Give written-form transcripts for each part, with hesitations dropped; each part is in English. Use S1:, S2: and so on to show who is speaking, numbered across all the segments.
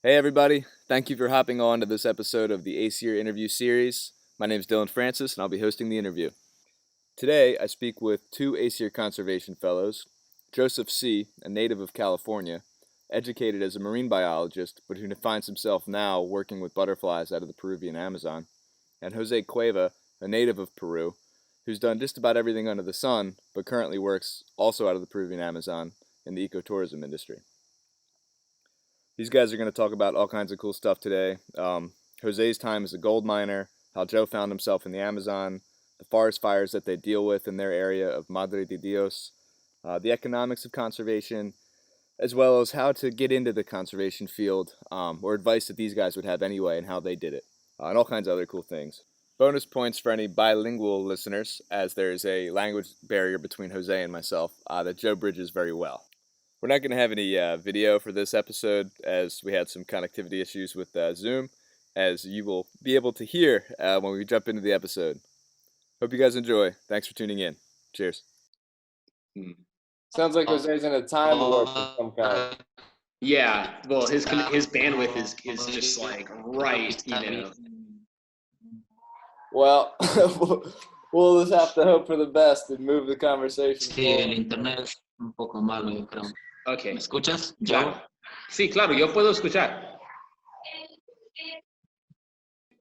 S1: Hey everybody, thank you for hopping on to this episode of the ACEER interview series. My name is Dylan Francis and I'll be hosting the interview. Today I speak with two ACEER conservation fellows, Joseph C., a native of California, educated as a marine biologist but who finds himself now working with butterflies out of the Peruvian Amazon, and José Cueva, a native of Peru, who's done just about everything under the sun but currently works also out of the Peruvian Amazon in the ecotourism industry. These guys are going to talk about all kinds of cool stuff today. Jose's time as a gold miner, how Joe found himself in the Amazon, the forest fires that they deal with in their area of Madre de Dios, the economics of conservation, as well as how to get into the conservation field, or advice that these guys would have anyway and how they did it, and all kinds of other cool things. Bonus points for any bilingual listeners, as there is a language barrier between Jose and myself that Joe bridges very well. We're not going to have any video for this episode as we had some connectivity issues with Zoom, as you will be able to hear when we jump into the episode. Hope you guys enjoy. Thanks for tuning in. Cheers.
S2: Sounds like Jose's in a time warp of some kind.
S3: Yeah, well, his bandwidth is just like right,
S2: Well, we'll just have to hope for the best and move the conversation
S4: Sí, el internet es un poco malo, yo creo.
S3: Okay.
S4: ¿Me escuchas?
S3: Claro. Sí, claro, yo puedo escuchar.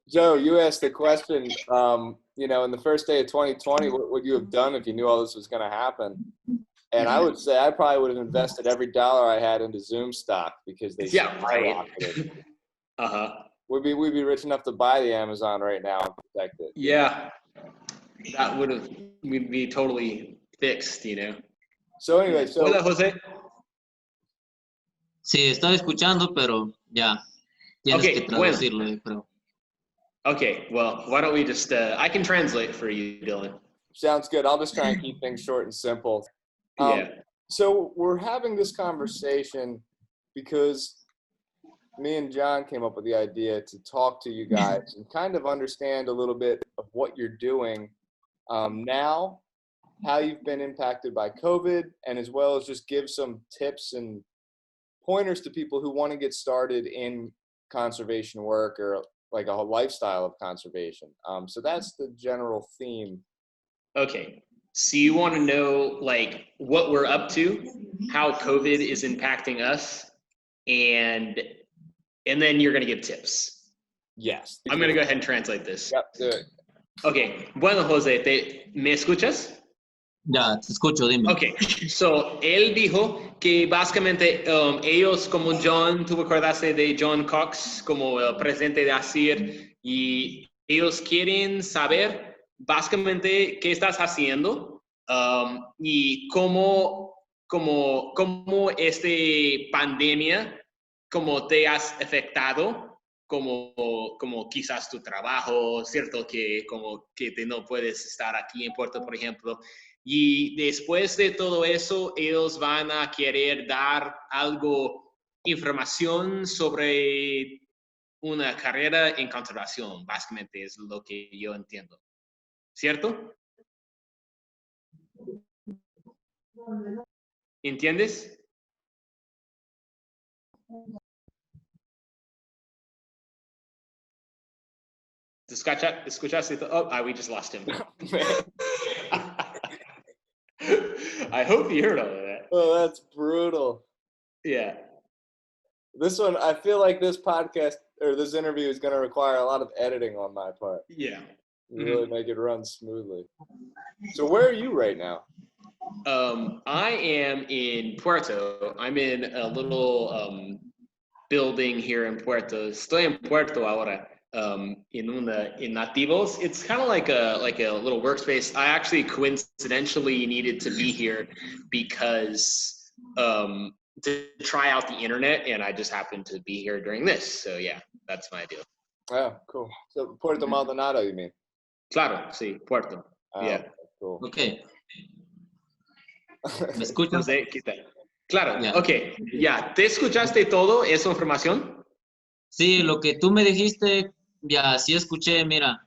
S2: Joe, you asked the question, in the first day of 2020, what would you have done if you knew all this was going to happen? And I would say I probably would have invested every dollar I had into Zoom stock because they skyrocketed. We'd be rich enough to buy the Amazon right now and protect it.
S3: Yeah, we'd be totally fixed,
S2: So anyway,
S3: Hola, José.
S4: Sí, estoy escuchando, pero ya tienes que traducirlo, yo creo.
S3: Okay, well, why don't we just, I can translate for you, Dylan.
S2: Sounds good. I'll just try and keep things short and simple. So we're having this conversation because me and John came up with the idea to talk to you guys and kind of understand a little bit of what you're doing now, how you've been impacted by COVID, and as well as just give some tips and pointers to people who want to get started in conservation work or like a whole lifestyle of conservation. So that's the general theme.
S3: Okay. So you want to know like what we're up to, how COVID is impacting us, and then you're going to give tips.
S2: Yes.
S3: I'm going to go ahead and translate this.
S2: Yep, do it.
S3: Okay. Bueno, José, ¿me escuchas?
S4: Ya, te escucho, dime.
S3: Okay, so él dijo que básicamente ellos, como John, tú acordaste de John Cox como el presidente de ACEER, y ellos quieren saber básicamente qué estás haciendo y cómo esta pandemia, cómo te has afectado, como quizás tu trabajo, cierto que como que no puedes estar aquí en Puerto, por ejemplo. Y después de todo eso, ellos van a querer dar información sobre una carrera en conservación, básicamente es lo que yo entiendo. ¿Cierto? ¿Entiendes? ¿Escuchaste? Oh, we just lost him. I hope you heard all of that.
S2: Oh, that's brutal.
S3: Yeah.
S2: This one, I feel like this podcast or this interview is going to require a lot of editing on my part.
S3: Yeah.
S2: Really make it run smoothly. So where are you right now?
S3: I am in Puerto. I'm in a little building here in Puerto. Estoy en Puerto ahora. In Nativos, it's kind of like a little workspace. I actually coincidentally needed to be here because to try out the internet, and I just happened to be here during this. So yeah, that's my deal.
S2: Oh, cool. So Puerto Maldonado, you mean?
S3: Claro, sí, Puerto. Yeah.
S2: Cool.
S4: Okay. ¿Me escuchas?
S3: Claro,
S4: Yeah.
S3: Okay. Ya, ¿te escuchaste todo esa información?
S4: Sí, lo que tú me dijiste, ya sí escuché, mira,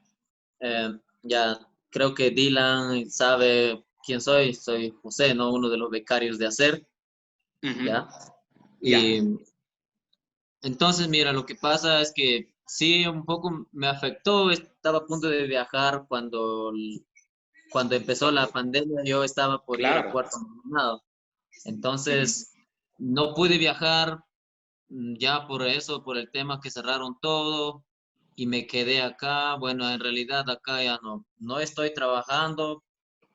S4: ya creo que Dylan sabe quién soy José, ¿no? Uno de los becarios de ACEER, ¿ya? Y Entonces, mira, lo que pasa es que sí, un poco me afectó. Estaba a punto de viajar cuando empezó la pandemia. Yo estaba por ir a
S3: Claro,
S4: Puerto Maldonado. Entonces, no pude viajar ya por eso, por el tema que cerraron todo y me quedé acá. Bueno, en realidad acá ya no estoy trabajando,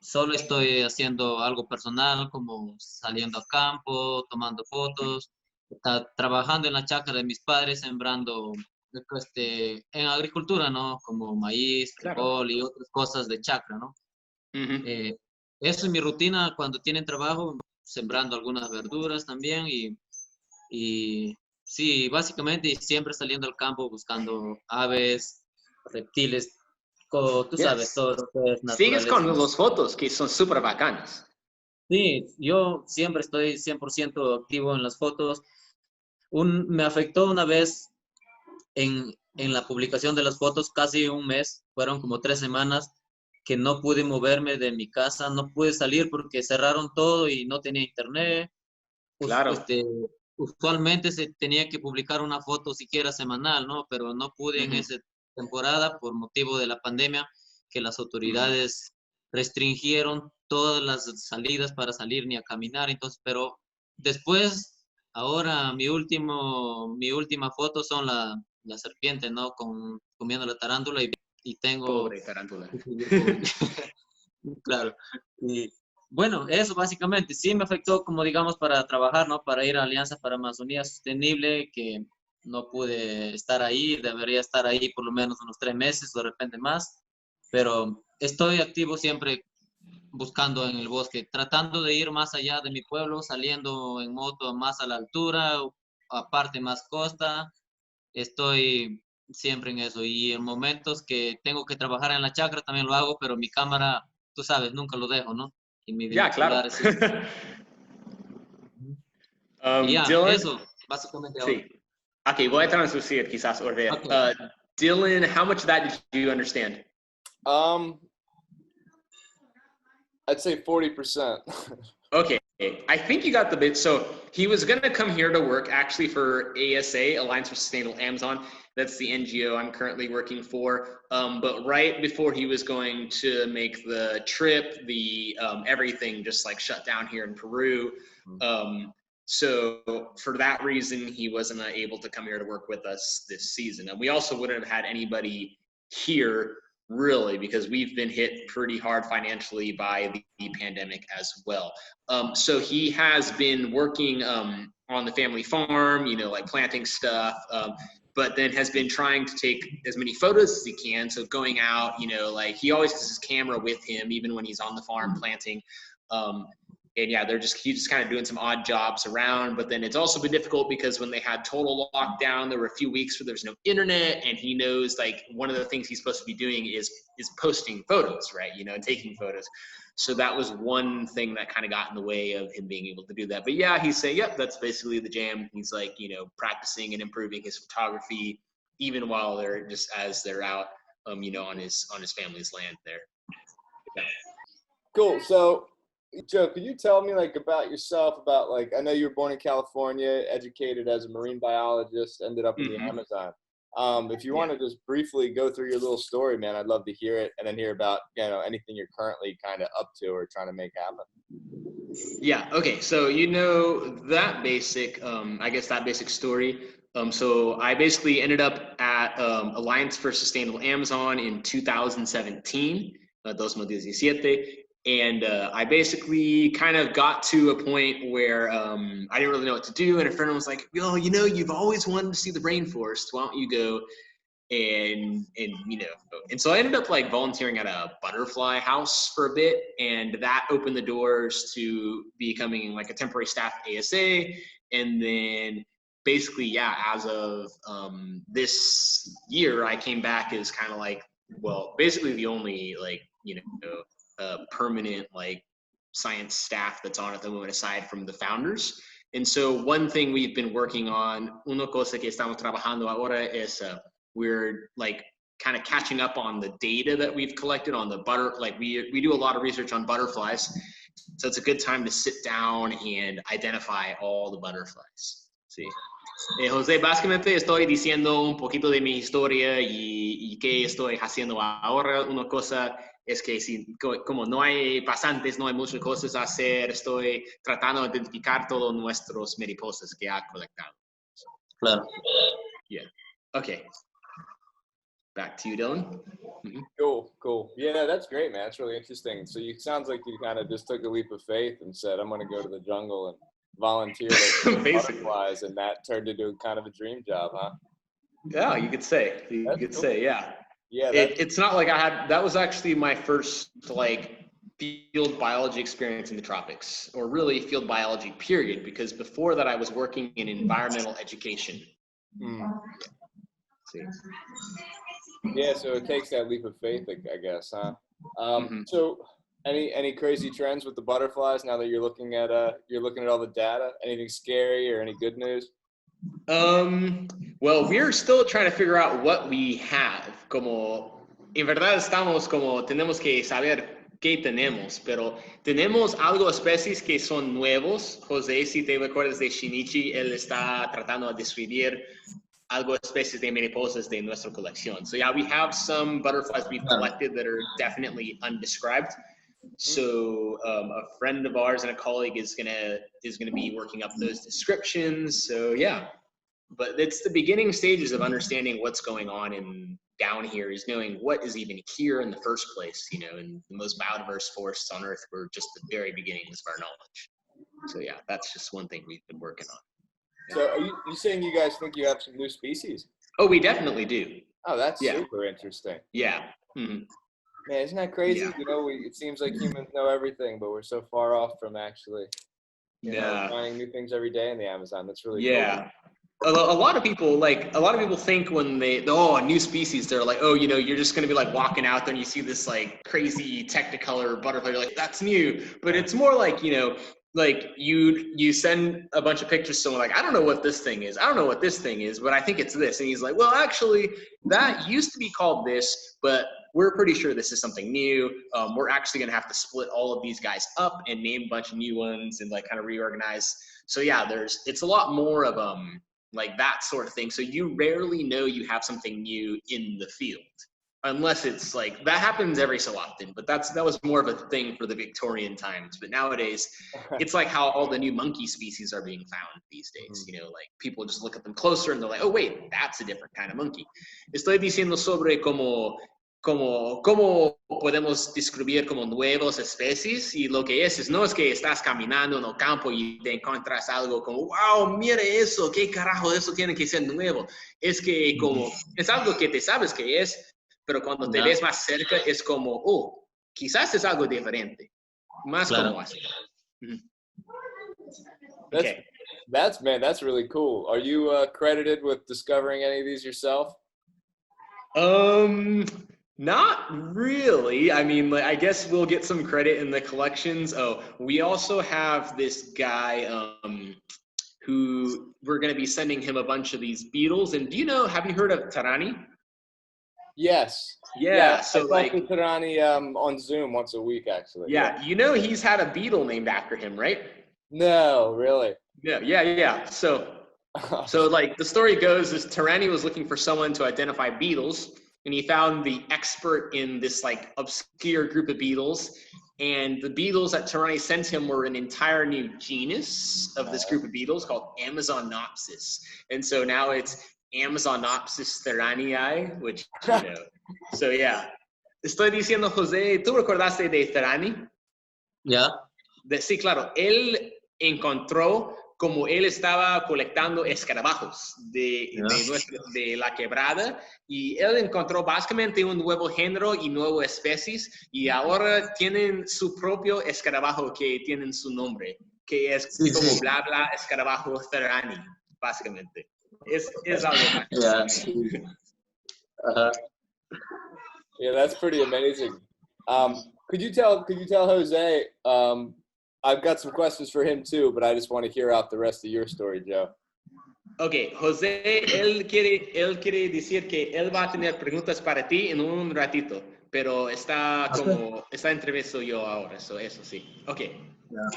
S4: solo estoy haciendo algo personal, como saliendo a campo, tomando fotos, trabajando en la chacra de mis padres, sembrando en agricultura, ¿no? Como maíz,
S3: claro.
S4: frijol y otras cosas de chacra, ¿no?
S3: Ujú.
S4: Eso es mi rutina cuando tienen trabajo, sembrando algunas verduras también y sí, básicamente y siempre saliendo al campo buscando aves, reptiles, tú sabes,
S3: Yes.
S4: todo lo que es
S3: Sigues
S4: naturaleza.
S3: con las fotos que son súper bacanas.
S4: Sí, yo siempre estoy 100% activo en las fotos. Me afectó una vez en la publicación de las fotos, casi un mes, fueron como 3 semanas que no pude moverme de mi casa, no pude salir porque cerraron todo y no tenía internet. us-
S3: Claro.
S4: este, Usualmente se tenía que publicar una foto siquiera semanal, ¿no? Pero no pude en
S3: Ujú,
S4: esa temporada por motivo de la pandemia, que las
S3: ujú.
S4: autoridades restringieron todas las salidas para salir ni a caminar. Entonces, pero después, ahora mi última foto son la serpiente, ¿no? Comiendo la tarántula y tengo
S3: Pobre tarántula.
S4: que seguir publicando. Claro. Y bueno, eso básicamente sí me afectó, como digamos, para trabajar, ¿no? Para ir a Alianza para Amazonía Sostenible, que no pude estar ahí, debería estar ahí por lo menos unos 3 meses o de repente más, pero estoy activo siempre buscando en el bosque, tratando de ir más allá de mi pueblo, saliendo en moto más a la altura, o aparte más costa, estoy siempre en eso. Y en momentos que tengo que trabajar en la chacra también lo hago, pero mi cámara, tú sabes, nunca lo dejo, ¿no? Y mi
S3: Ya, claro.
S4: binocular sí. Y ya,
S3: Dylan,
S4: eso, básicamente ahora.
S3: sí. Okay, voy a traducir quizás, or ver.
S4: Ok.
S3: Dylan, how much of that did you understand?
S2: Um, I'd say 40%.
S3: Okay, I think you got the bit. So he was going to come here to work actually for ASA, Alliance for Sustainable Amazon. That's the NGO I'm currently working for. But right before he was going to make the trip, the everything just like shut down here in Peru. So for that reason, he wasn't able to come here to work with us this season. And we also wouldn't have had anybody here really because we've been hit pretty hard financially by the pandemic as well. So he has been working on the family farm, you know, like planting stuff, but then has been trying to take as many photos as he can. So going out, you know, like he always has his camera with him, even when he's on the farm planting. And yeah, he's just kind of doing some odd jobs around. But then it's also been difficult because when they had total lockdown, there were a few weeks where there's no internet, and he knows like one of the things he's supposed to be doing is posting photos, right? You know, and taking photos. So that was one thing that kind of got in the way of him being able to do that. But yeah, he's saying, yep, that's basically the jam. He's like, you know, practicing and improving his photography, even while they're out, you know, on his family's land there. Yeah.
S2: Cool. So, Joe, could you tell me like about yourself? About like, I know you were born in California, educated as a marine biologist, ended up in the Amazon. If you want to just briefly go through your little story, man, I'd love to hear it, and then hear about, you know, anything you're currently kind of up to or trying to make happen.
S3: Yeah. Okay. So you know that basic, I guess that basic story. So I basically ended up at Alliance for Sustainable Amazon in 2017, 2017, and I basically kind of got to a point where I didn't really know what to do, and a friend was like, "Well, you know, you've always wanted to see the rainforest. Why don't you go?" And you know, and so I ended up like volunteering at a butterfly house for a bit, and that opened the doors to becoming like a temporary staff at ASA. And then basically, yeah, as of this year, I came back as kind of like, well, basically the only like, you know, permanent like science staff that's on at the moment aside from the founders. And so one thing we've been working on, una cosa que estamos trabajando ahora es we're like kind of catching up on the data that we've collected on the like we do a lot of research on butterflies, so it's a good time to sit down and identify all the butterflies. See. José, básicamente estoy diciendo un poquito de mi historia y qué estoy haciendo ahora. Una cosa es que como no hay pasantes, no hay muchas cosas a hacer, estoy tratando de identificar todos nuestros mariposas que ha colectado.
S4: Claro.
S3: Yeah. Okay. Back to you, Dylan. Mm-hmm.
S2: Cool. Yeah, that's great, man. That's really interesting. So it sounds like you kind of just took a leap of faith and said, I'm going to go to the jungle and volunteer to butterflies, and that turned into kind of a dream job, huh?
S3: Yeah, you could say. You could say, yeah.
S2: Yeah,
S3: it's not like that was actually my first like field biology experience in the tropics, or really field biology period, because before that I was working in environmental education.
S2: Yeah, so it takes that leap of faith, I guess, huh? So any crazy trends with the butterflies now that you're looking at all the data? Anything scary or any good news?
S3: Well, we're still trying to figure out what we have. Como en verdad tenemos que saber qué tenemos, pero tenemos algo especies que son nuevos. José, si te recuerdas de Shinichi, él está tratando de describir algo especies de mariposas de nuestra colección. So yeah, we have some butterflies we've collected that are definitely undescribed. So a friend of ours and a colleague is gonna be working up those descriptions. So yeah, but it's the beginning stages of understanding what's going on down here, is knowing what is even here in the first place. You know, in the most biodiverse forests on Earth, we're just the very beginnings of our knowledge. So yeah, that's just one thing we've been working on.
S2: So are you saying you guys think you have some new species?
S3: Oh, we definitely do.
S2: Oh, that's super interesting.
S3: Yeah. Mm-hmm.
S2: Man, isn't that crazy?
S3: Yeah.
S2: You know, it seems like humans know everything, but we're so far off from actually, you know, finding new things every day in the Amazon. That's really cool.
S3: A lot of people think when they a new species, they're like, oh, you know, you're just going to be like walking out there and you see this like crazy technicolor butterfly, you're like, that's new. But it's more like, you know, like you send a bunch of pictures to someone like, I don't know what this thing is. I don't know what this thing is, but I think it's this. And he's like, well, actually, that used to be called this, but we're pretty sure this is something new. We're actually going to have to split all of these guys up and name a bunch of new ones and like kind of reorganize. So yeah, it's a lot more of like that sort of thing. So you rarely know you have something new in the field, unless it's like, that happens every so often, but that was more of a thing for the Victorian times. But nowadays, it's like how all the new monkey species are being found these days. You know, like people just look at them closer and they're like, oh wait, that's a different kind of monkey. Estoy diciendo sobre cómo podemos describir como nuevas especies, y lo que es no es que estás caminando en el campo y te encuentras algo como, wow, mire eso, qué carajo, eso tiene que ser nuevo. Es que como, es algo que te sabes que es, pero cuando te ves más cerca es como, oh, quizás es algo diferente. Más como así.
S2: That's really cool. Are you credited with discovering any of these yourself?
S3: Not really. I mean, I guess we'll get some credit in the collections. Oh, we also have this guy who we're going to be sending him a bunch of these beetles. And have you heard of Tarani?
S2: Yes.
S3: Yeah. So
S2: I talk to Tarani on Zoom once a week, actually.
S3: Yeah. He's had a beetle named after him, right?
S2: No, really?
S3: Yeah. So like the story goes is Tarani was looking for someone to identify beetles, and he found the expert in this like obscure group of beetles. And the beetles that Tarani sent him were an entire new genus of this group of beetles called Amazonopsis. And so now it's Amazonopsis Taranii, which, so yeah. Estoy diciendo, José, ¿tú recordaste de Tarani?
S4: Ya.
S3: Sí, claro. Él encontró como él estaba colectando escarabajos de la quebrada, y él encontró básicamente un nuevo género y nuevas especies, y ahora tienen su propio escarabajo que tienen su nombre, que es como bla bla escarabajo Tarani, básicamente. Es algo más.
S2: Yeah, that's pretty amazing. Could you tell Jose? I've got some questions for him too, but I just want to hear out the rest of your story, Joe.
S3: Okay, José, él quiere decir que él va a tener preguntas para ti en un ratito, pero está entrevistando yo ahora, eso sí. Okay.
S4: Yeah.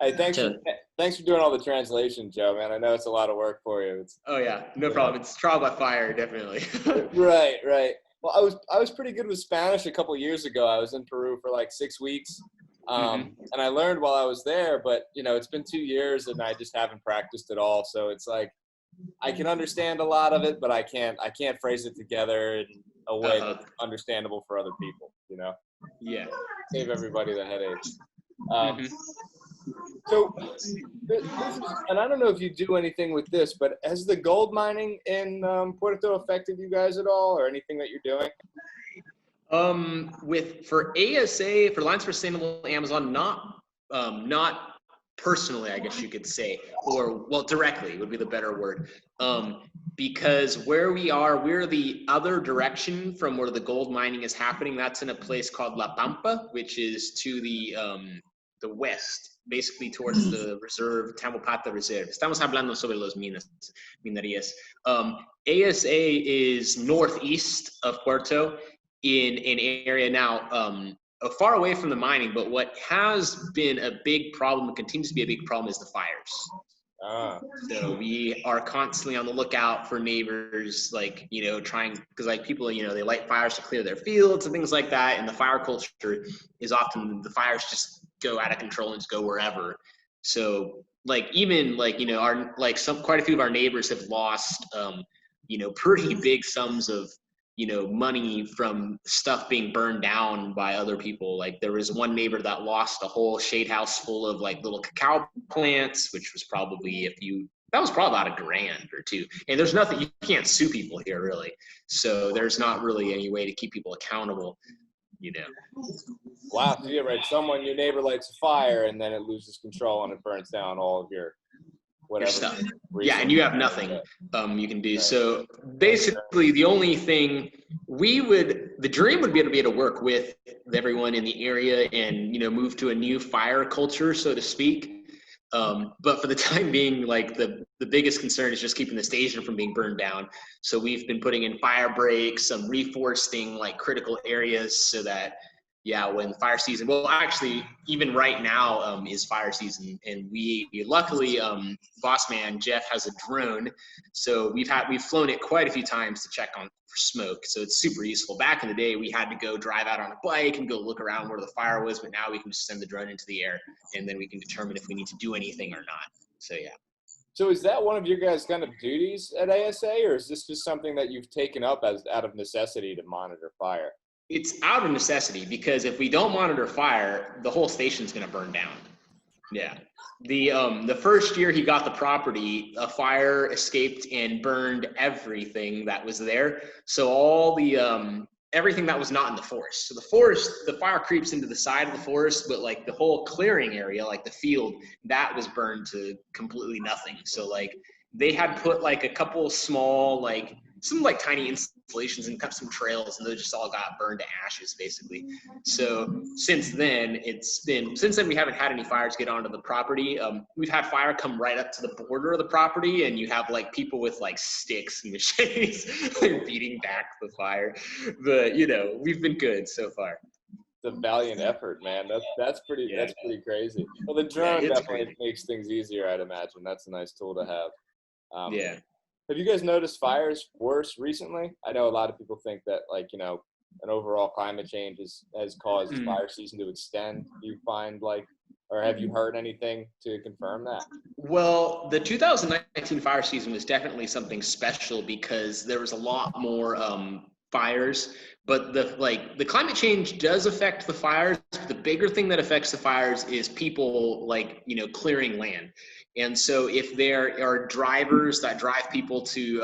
S2: Hey, thanks for doing all the translation, Joe, man. I know it's a lot of work for you.
S3: Oh yeah, no problem. It's trial by fire, definitely.
S2: Right, right. Well, I was pretty good with Spanish a couple years ago. I was in Peru for like 6 weeks, and I learned while I was there. But it's been 2 years, and I just haven't practiced at all. So it's like I can understand a lot of it, but I can't phrase it together in a way that's understandable for other people.
S3: Yeah.
S2: Save everybody the headache. So, and I don't know if you do anything with this, but has the gold mining in Puerto affected you guys at all, or anything that you're doing?
S3: For ASA, for Alliance for Sustainable Amazon, not personally, I guess you could say, or well, directly would be the better word. Because where we are, we're the other direction from where the gold mining is happening. That's in a place called La Pampa, which is to the west, basically towards the reserve, Tamaulipas Reserve. Estamos hablando sobre los minerías. ASA is northeast of Puerto in an area now far away from the mining, but what has been a big problem and continues to be a big problem is the fires. So we are constantly on the lookout for neighbors, like, trying, because like people, they light fires to clear their fields and things like that. And the fire culture is often, the fires just go out of control and just go wherever. So like, even like, quite a few of our neighbors have lost, pretty big sums of, money from stuff being burned down by other people. Like there was one neighbor that lost a whole shade house full of like little cacao plants, which was probably that was probably about $1,000 or $2,000. And there's nothing, you can't sue people here really. So there's not really any way to keep people accountable,
S2: Wow. So you're right. Your neighbor lights a fire and then it loses control and it burns down all of your whatever
S3: stuff. Yeah, and you have nothing you can do. Right. So basically the only thing the dream would be to work with everyone in the area and, move to a new fire culture, so to speak. But for the time being, like the biggest concern is just keeping the station from being burned down. So we've been putting in fire breaks, some reforesting like critical areas so that, when fire season, well, actually, even right now is fire season, and we luckily, boss man Jeff has a drone, so we've flown it quite a few times to check on for smoke. So it's super useful. Back in the day, we had to go drive out on a bike and go look around where the fire was, but now we can just send the drone into the air, and then we can determine if we need to do anything or not. So yeah.
S2: So is that one of your guys' kind of duties at ASA, or is this just something that you've taken up as out of necessity to monitor fire?
S3: It's out of necessity, because if we don't monitor fire, the whole station's going to burn down. Yeah. The first year he got the property, a fire escaped and burned everything that was there. So all the everything that was not in the forest. So the fire creeps into the side of the forest, but like the whole clearing area, like the field, that was burned to completely nothing. So like they had put like a couple small some tiny installations and cut some trails, and those just all got burned to ashes basically. So since then we haven't had any fires get onto the property. We've had fire come right up to the border of the property, and you have like people with like sticks and machetes like beating back the fire. But we've been good so far.
S2: It's a valiant effort, man. That's pretty crazy. Well, the drone definitely makes things easier, I'd imagine. That's a nice tool to have. Have you guys noticed fires worse recently? I know a lot of people think that an overall climate change has caused fire season to extend. Do you find or have you heard anything to confirm that?
S3: Well, the 2019 fire season was definitely something special because there was a lot more fires, but the climate change does affect the fires. But the bigger thing that affects the fires is people clearing land. And so if there are drivers that drive people to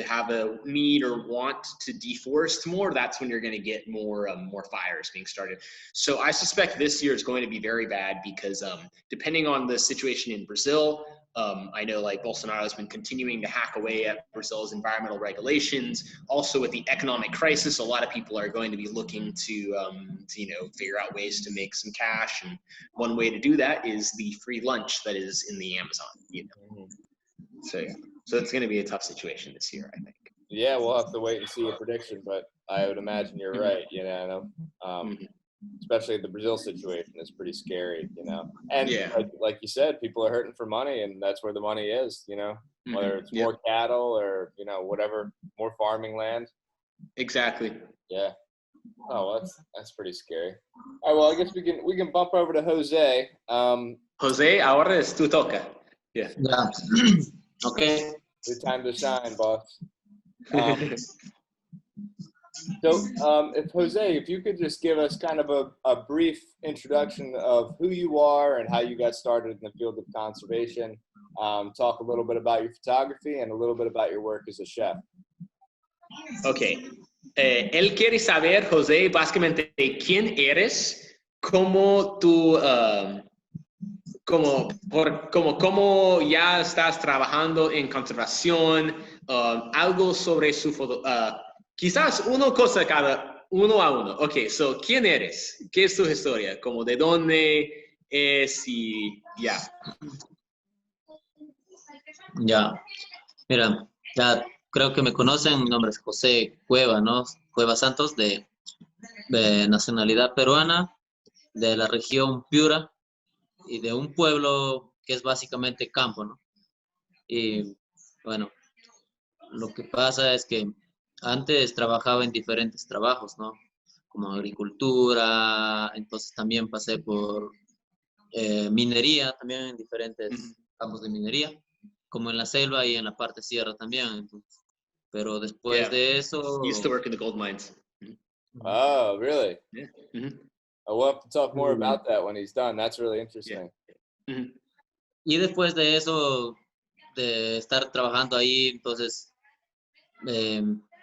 S3: have a need or want to deforest more, that's when you're going to get more fires being started. So I suspect this year is going to be very bad because depending on the situation in Brazil, I know Bolsonaro has been continuing to hack away at Brazil's environmental regulations. Also with the economic crisis, a lot of people are going to be looking to figure out ways to make some cash. And one way to do that is the free lunch that is in the Amazon, So it's going to be a tough situation this year, I think.
S2: Yeah, we'll have to wait and see a prediction, but I would imagine you're right. especially the Brazil situation is pretty scary, you know. And
S3: Yeah.
S2: like you said, people are hurting for money, and that's where the money is, you know, whether it's
S3: Yep.
S2: more cattle or, you know, whatever, more farming land.
S3: Exactly.
S2: Yeah. Oh, well, that's pretty scary. All right, well, I guess we can bump over to Jose.
S3: Jose, ahora es tu toca. Yeah.
S4: Yeah. Okay.
S2: Your time to shine, boss. If Jose, if you could just give us kind of a brief introduction of who you are and how you got started in the field of conservation, talk a little bit about your photography and a little bit about your work as a chef.
S3: Ok. Él quiere saber, José, básicamente quién eres, cómo tú, cómo ya estás trabajando en conservación, algo sobre su foto. Quizás una cosa cada uno a uno. Ok, so, ¿quién eres? ¿Qué es tu historia? Como de dónde es y ya.
S4: Ya. Mira, ya creo que me conocen. Mi nombre es José Cueva, ¿no? Cueva Santos, de nacionalidad peruana, de la región Piura y de un pueblo que es básicamente campo, ¿no? Y bueno, lo que pasa es que antes trabajaba en diferentes trabajos, ¿no? Como agricultura, entonces también pasé por minería, también en diferentes campos de minería, como en la selva y en la parte sierra también. Entonces, pero después de eso...
S3: He used to work in the gold mines.
S2: Oh, really?
S3: Yeah.
S2: We'll have to talk more about that when he's done. That's really interesting.
S3: Yeah.
S4: Y después de eso, de estar trabajando ahí, entonces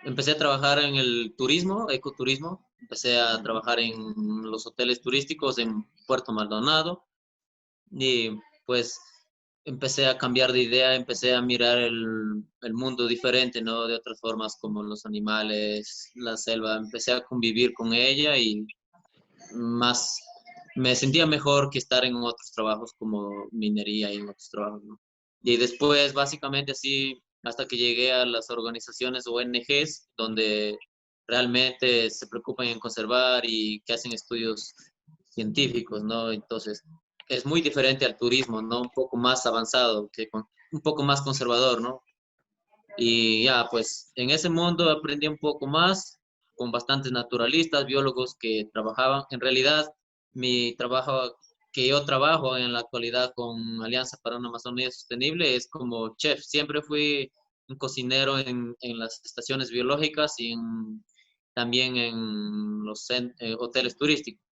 S4: empecé a trabajar en el turismo, ecoturismo. Empecé a trabajar en los hoteles turísticos en Puerto Maldonado y pues empecé a cambiar de idea, empecé a mirar el mundo diferente, ¿no? De otras formas como los animales, la selva. Empecé a convivir con ella y más me sentía mejor que estar en otros trabajos como minería y en otros trabajos, ¿no? Y después, básicamente así, hasta que llegué a las organizaciones ONGs, donde realmente se preocupan en conservar y que hacen estudios científicos, ¿no? Entonces, es muy diferente al turismo, ¿no? Un poco más avanzado, un poco más conservador, ¿no? Y ya, pues en ese mundo aprendí un poco más con bastantes naturalistas, biólogos que trabajaban. En realidad, mi trabajo, que yo trabajo en la actualidad con Alianza para una Amazonía Sostenible, es como chef. Siempre fui un cocinero en las estaciones biológicas y también en los hoteles turísticos.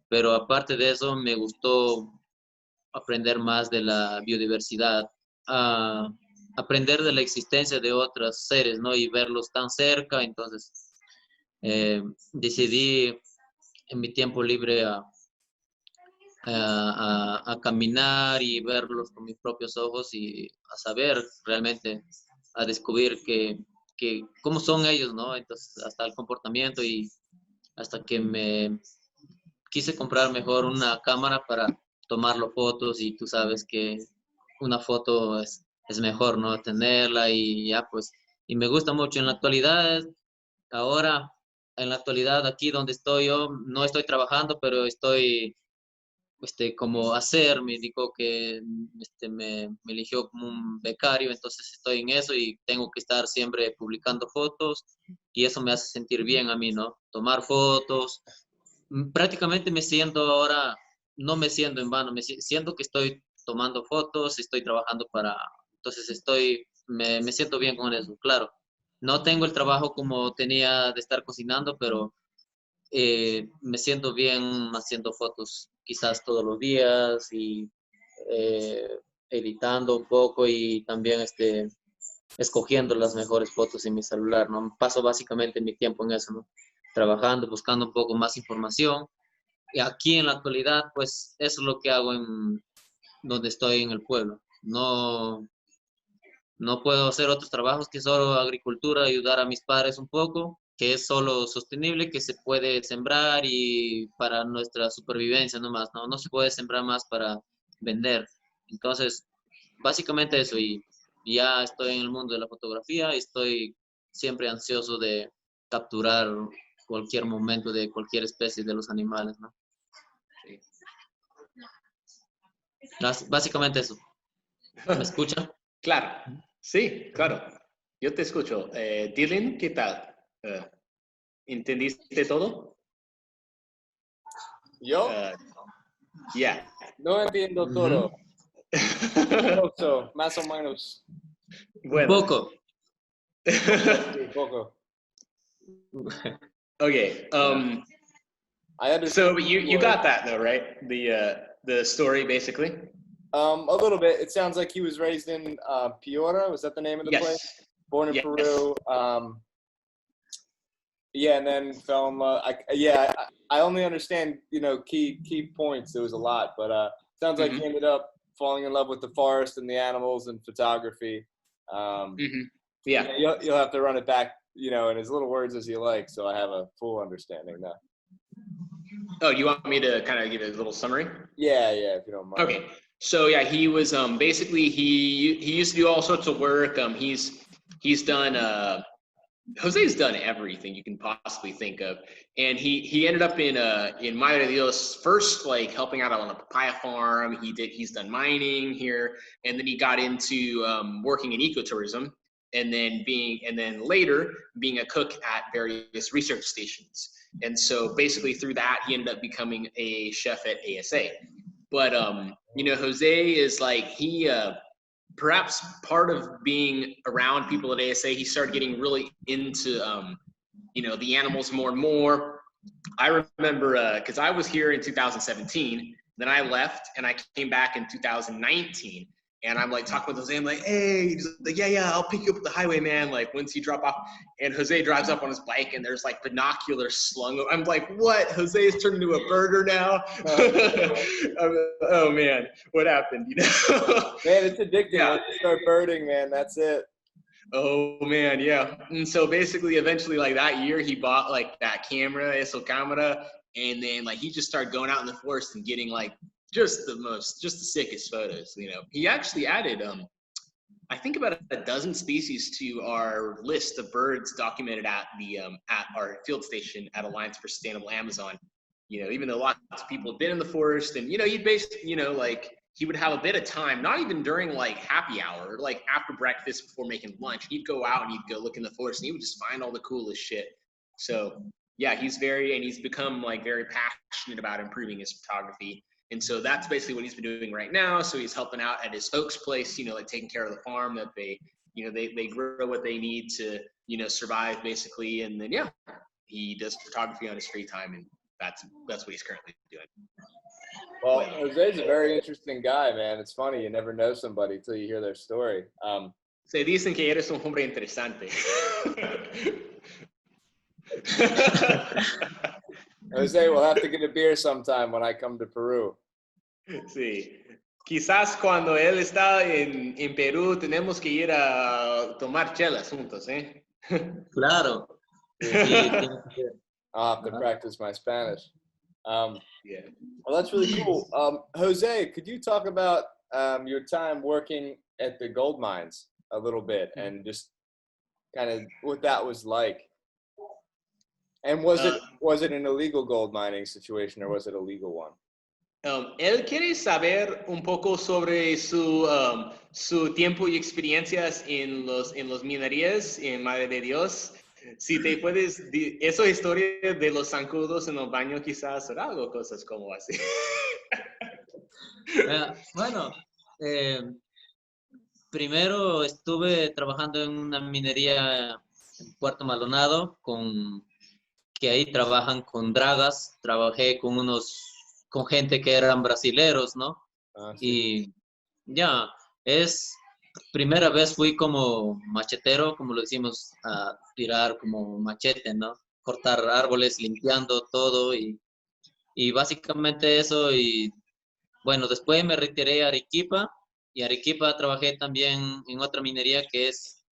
S4: Pero aparte de eso, me gustó aprender más de la biodiversidad, aprender de la existencia de otros seres, ¿no? Y verlos tan cerca. Entonces, decidí en mi tiempo libre a caminar y verlos con mis propios ojos y a saber realmente, a descubrir cómo son ellos, ¿no? Entonces, hasta el comportamiento y hasta que me quise comprar mejor una cámara para tomarlo fotos y tú sabes que una foto es mejor, ¿no? Tenerla y ya pues, y me gusta mucho en la actualidad, ahora, en la actualidad aquí donde estoy yo, no estoy trabajando, pero estoy como ACEER, me indicó que me eligió como un becario, entonces estoy en eso y tengo que estar siempre publicando fotos y eso me hace sentir bien a mí, ¿no? Tomar fotos. Prácticamente me siento ahora, no me siento en vano, siento que estoy tomando fotos, estoy trabajando entonces me siento bien con eso, claro. No tengo el trabajo como tenía de estar cocinando, pero me siento bien haciendo fotos quizás todos los días y eh, editando un poco y también escogiendo las mejores fotos en mi celular, ¿no? Paso básicamente mi tiempo en eso, ¿no? Trabajando, buscando un poco más información. Y aquí en la actualidad, pues eso es lo que hago donde estoy en el pueblo. No puedo hacer otros trabajos que solo agricultura, ayudar a mis padres un poco, que es solo sostenible, que se puede sembrar y para nuestra supervivencia nomás, ¿no? No se puede sembrar más para vender. Entonces, básicamente eso, y ya estoy en el mundo de la fotografía, estoy siempre ansioso de capturar cualquier momento de cualquier especie de los animales, ¿no?
S3: Sí.
S4: Básicamente eso. ¿Me escuchan?
S3: Claro, sí, claro. Yo te escucho. Dylan, ¿qué tal? ¿Entendiste todo?
S2: ¿Yo?
S3: Yeah.
S2: No entiendo todo. Más o menos.
S4: Un
S3: Bueno.
S4: poco.
S2: Sí, poco.
S3: Okay.
S2: I understand.
S3: So you got that though, right? The story basically.
S2: A little bit. It sounds like he was raised in Piura. Was that the name of the place?
S3: Yes.
S2: Born in
S3: Yes.
S2: Peru. Yeah, and then fell in love. I only understand, key points. There was a lot, but sounds like he ended up falling in love with the forest and the animals and photography.
S3: Yeah.
S2: You'll have to run it back, in as little words as you like, so I have a full understanding now.
S3: Oh, you want me to kind of give it a little summary?
S2: Yeah, if you don't mind.
S3: Okay. So yeah, he was basically he used to do all sorts of work. He's done Jose's done everything you can possibly think of, and he ended up in Madre de Dios first, like helping out on a papaya farm. He's done mining here, and then he got into working in ecotourism, and then later being a cook at various research stations. And so basically through that he ended up becoming a chef at ASA. But Jose is like perhaps part of being around people at ASA, he started getting really into, the animals more and more. I remember, because I was here in 2017, then I left and I came back in 2019. And I'm like talking with Jose, I'm like, hey, he's like, yeah, I'll pick you up at the highway, man. Like once you drop off, and Jose drives up on his bike and there's like binoculars slung. I'm like, what? Jose's turned into a birder now? Oh man, what happened?
S2: Man, it's addicting.
S3: Yeah.
S2: Once you start birding, man, that's it.
S3: Oh man, yeah. And so basically, eventually, like that year, he bought like that camera, and then like he just started going out in the forest and getting like just the sickest photos. He actually added I think about a dozen species to our list of birds documented at our field station at Alliance for Sustainable Amazon. Even though lots of people have been in the forest, and he'd basically, like he would have a bit of time, not even during like happy hour, like after breakfast before making lunch, he'd go out and he'd go look in the forest and he would just find all the coolest shit. So yeah, he's become like very passionate about improving his photography. And so that's basically what he's been doing right now. So he's helping out at his folks' place, like taking care of the farm that they grow what they need to, survive basically. And then, yeah, he does photography on his free time, and that's what he's currently doing.
S2: Well, Jose's a very interesting guy, man. It's funny. You never know somebody until you hear their story.
S3: Se dicen que eres un hombre interesante.
S2: Jose, we'll have to get a beer sometime when I come to Peru.
S3: Sí. Quizás cuando él está en Perú tenemos que ir a tomar chelas juntos, ¿eh?
S4: Claro. Sí,
S2: I'll have to practice my Spanish.
S3: Yeah.
S2: Well, that's really cool. Jose, could you talk about your time working at the gold mines a little bit and just kind of what that was like? And was it an illegal gold mining situation or was it a legal one?
S3: Él quiere saber un poco sobre su tiempo y experiencias en los minerías en Madre de Dios. Si te puedes, esa historia de los zancudos en el baño quizás, o algo, cosas como así.
S4: Bueno, primero estuve trabajando en una minería en Puerto Maldonado, que ahí trabajan con dragas. Trabajé con gente que eran brasileros, ¿no?
S2: Sí.
S4: Y ya, primera vez fui como machetero, como lo decimos, a tirar como machete, ¿no? Cortar árboles, limpiando todo y básicamente eso. Y bueno, después me retiré a Arequipa y Arequipa trabajé también en otra minería que es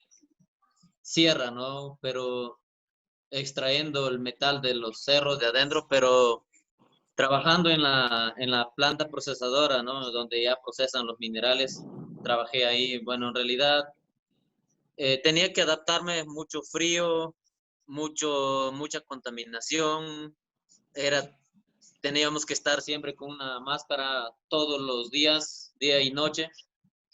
S4: sierra, ¿no? Pero extrayendo el metal de los cerros de adentro, pero trabajando en la planta procesadora, ¿no? Donde ya procesan los minerales. Trabajé ahí. Bueno, en realidad tenía que adaptarme, mucho frío, mucha contaminación. Teníamos que estar siempre con una máscara todos los días, día y noche,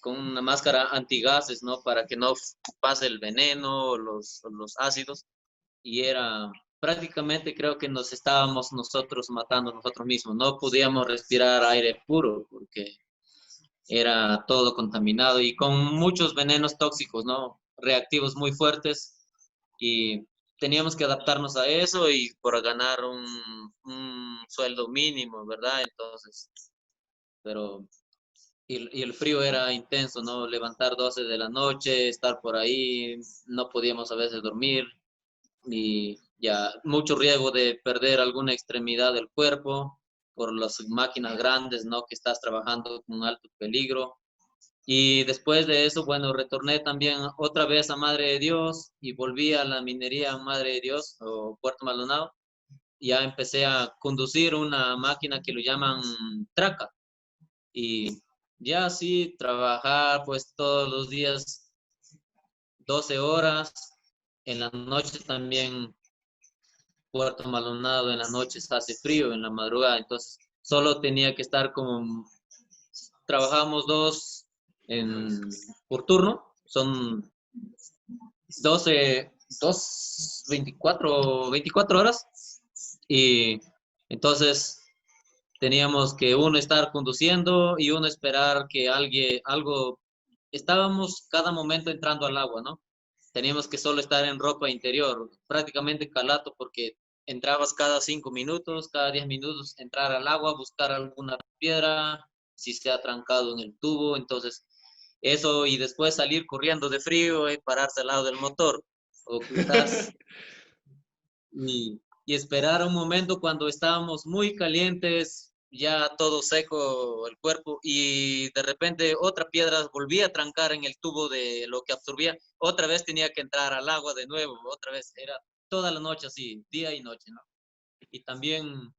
S4: con una máscara antigases, ¿no? Para que no pase el veneno o los ácidos. Y era prácticamente, creo que nos estábamos nosotros matando nosotros mismos. No podíamos respirar aire puro porque era todo contaminado y con muchos venenos tóxicos, ¿no? Reactivos muy fuertes, y teníamos que adaptarnos a eso y por ganar un sueldo mínimo, ¿verdad? Entonces, pero, y el frío era intenso, ¿no? Levantar 12 de la noche, estar por ahí, no podíamos a veces dormir, y ya mucho riesgo de perder alguna extremidad del cuerpo por las máquinas grandes, ¿no? Que estás trabajando con alto peligro. Y después de eso, bueno, retorné también otra vez a Madre de Dios y volví a la minería Madre de Dios o Puerto Maldonado. Ya empecé a conducir una máquina que lo llaman traca, y ya así trabajar pues todos los días 12 horas. En la noche también Puerto Maldonado en la noche se hace frío, en la madrugada, entonces solo tenía que estar como, trabajamos por turno, son 12, 24 horas, y entonces teníamos que uno estar conduciendo y uno esperar que estábamos cada momento entrando al agua, ¿no? Teníamos que solo estar en ropa interior, prácticamente calato, porque entrabas cada 5 minutos, cada 10 minutos, entrar al agua, buscar alguna piedra, si se ha trancado en el tubo, entonces eso, y después salir corriendo de frío y pararse al lado del motor, o quizás, y esperar un momento cuando estábamos muy calientes, ya todo seco el cuerpo, y de repente otra piedra volvía a trancar en el tubo de lo que absorbía, otra vez tenía que entrar al agua de nuevo, otra vez, era toda la noche así, día y noche, ¿no? Y también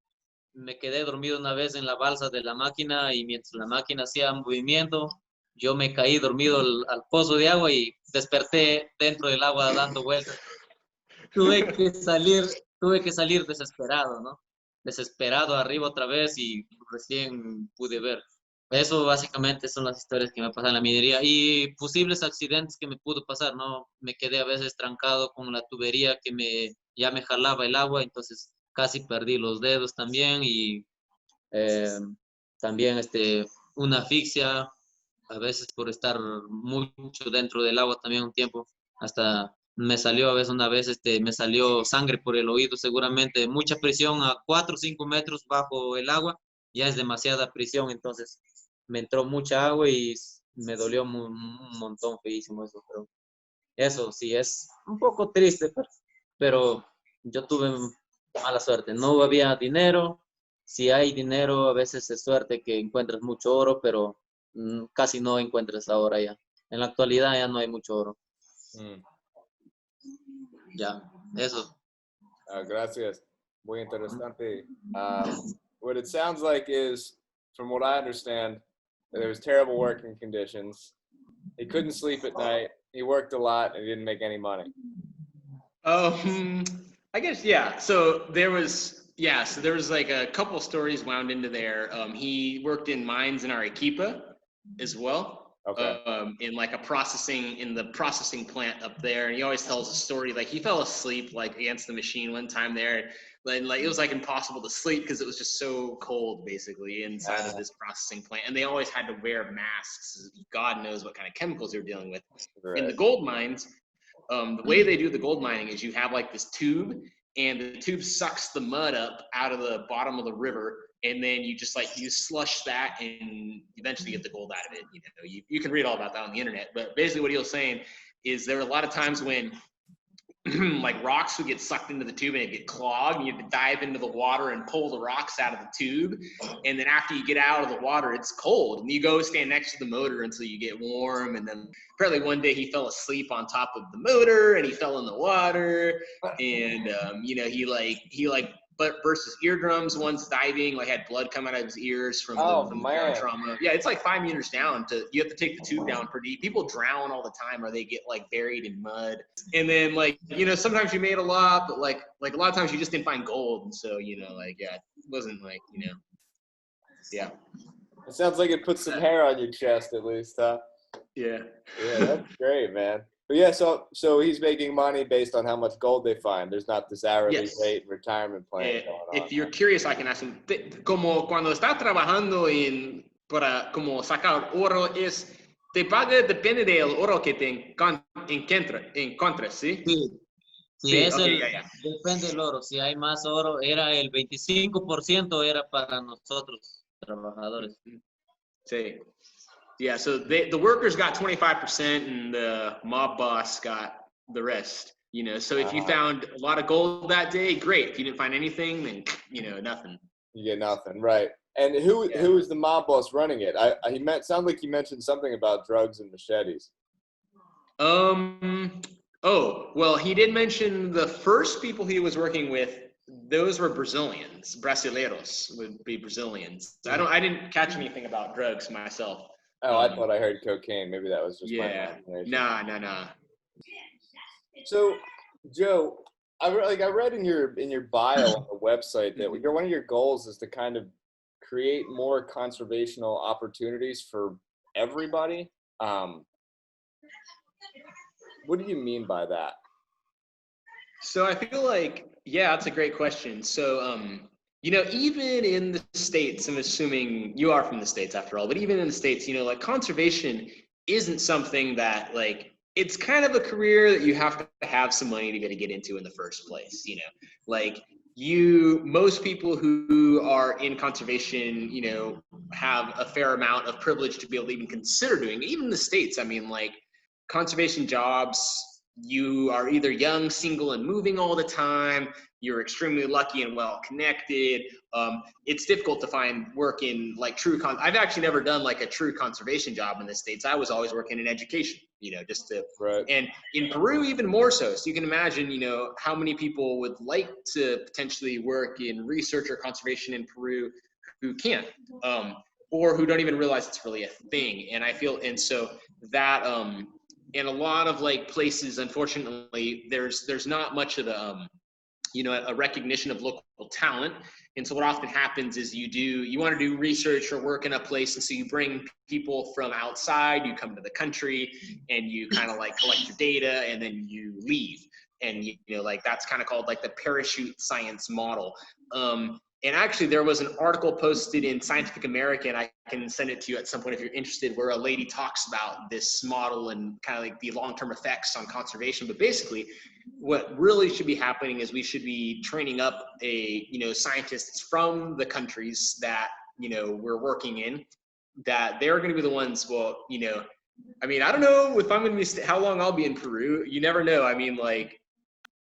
S4: me quedé dormido una vez en la balsa de la máquina, y mientras la máquina hacía movimiento, yo me caí dormido al pozo de agua y desperté dentro del agua dando vueltas. Tuve que salir, tuve que salir desesperado, ¿no? Desesperado arriba otra vez, y recién pude ver. Eso básicamente son las historias que me pasan en la minería y posibles accidentes que me pudo pasar, ¿no? Me quedé a veces trancado con la tubería que ya me jalaba el agua, entonces casi perdí los dedos también, y eh, también una asfixia, a veces por estar mucho dentro del agua también un tiempo, hasta me salió a veces una vez, me salió sangre por el oído, seguramente mucha presión a 4 o 5 metros bajo el agua, ya es demasiada presión, entonces me entró mucha agua y me dolió un montón, feísimo eso, pero eso sí es un poco triste, pero yo tuve mala suerte, no había dinero. Si hay dinero, a veces es suerte que encuentres mucho oro, pero casi no encuentres ahora ya. En la actualidad ya no hay mucho oro.
S2: Mm.
S4: Ya, eso.
S2: Gracias. Muy interesante. What it sounds like is, from what I understand, there was terrible working conditions. He couldn't sleep at night. He worked a lot and he didn't make any money.
S3: I guess, yeah. So there was like a couple stories wound into there. He worked in mines in Arequipa as well.
S2: Okay.
S3: In the processing plant up there, and he always tells a story like he fell asleep like against the machine one time there, and like it was like impossible to sleep because it was just so cold basically inside of this processing plant, and they always had to wear masks. God knows what kind of chemicals they're dealing with.
S2: Right.
S3: In the gold mines, the way they do the gold mining is you have like this tube, and the tube sucks the mud up out of the bottom of the river, and then you just like you slush that and eventually get the gold out of it. You know, you can read all about that on the internet, but basically what he was saying is there are a lot of times when like rocks would get sucked into the tube and it'd get clogged, and you have to dive into the water and pull the rocks out of the tube, and then after you get out of the water it's cold, and you go stand next to the motor until you get warm, and then apparently one day he fell asleep on top of the motor and he fell in the water, and you know, he but versus eardrums, one's diving, like had blood come out of his ears from the gun trauma. Yeah, it's like 5 meters down. You have to take the tube down pretty deep. People drown all the time, or they get like buried in mud. And then like, you know, sometimes you made a lot, but like a lot of times you just didn't find gold. And so, you know, like, yeah, it wasn't like, you know, yeah.
S2: It sounds like it puts some hair on your chest at least, huh?
S3: Yeah.
S2: Yeah, that's great, man. But yeah, so he's making money based on how much gold they find. There's not this hourly rate retirement plan going on.
S3: If you're curious, I can ask him. Como cuando está trabajando para como sacar oro te paga depende del oro que te encuentres, ¿sí?
S4: Sí, depende del oro. Si hay más oro, era el 25% era para nosotros, trabajadores.
S3: Sí. Yeah, so the workers got 25% and the mob boss got the rest, you know. So if you found a lot of gold that day, great. If you didn't find anything, then, you know, nothing.
S2: You get nothing, right. And who is the mob boss running it? Sounds like you mentioned something about drugs and machetes.
S3: Oh, well, he did mention the first people he was working with, those were Brazilians. Brasileiros would be Brazilians. I didn't catch anything about drugs myself.
S2: Oh, I thought I heard cocaine. Maybe that was just my imagination.
S3: Nah.
S2: So, Joe, I read in your bio on the website that one of your goals is to kind of create more conservational opportunities for everybody. What do you mean by that?
S3: So I feel like, yeah, that's a great question. So, you know, even in the States, I'm assuming you are from the States after all, but even in the States, you know, like conservation isn't something that like, it's kind of a career that you have to have some money to be able to get into in the first place, you know, like most people who are in conservation, you know, have a fair amount of privilege to be able to even consider doing it. Even in the States, I mean, like conservation jobs, you are either young, single, and moving all the time. You're extremely lucky and well connected. It's difficult to find work in like I've actually never done like a true conservation job in the States. I was always working in education, you know, and in Peru even more so. So you can imagine, you know, how many people would like to potentially work in research or conservation in Peru who can't, or who don't even realize it's really a thing. And I feel, and so that, in a lot of like places, unfortunately, there's not much of the, you know, a recognition of local talent. And so what often happens is you want to do research or work in a place. And so you bring people from outside, you come to the country and you kind of like collect your data and then you leave. And, you know, like that's kind of called like the parachute science model. And actually there was an article posted in Scientific American, I can send it to you at some point if you're interested, where a lady talks about this model and kind of like the long-term effects on conservation. But basically what really should be happening is we should be training up scientists from the countries that, you know, we're working in, that they're going to be the ones, well, you know, I mean, I don't know if I'm going to be, how long I'll be in Peru. You never know. I mean, like,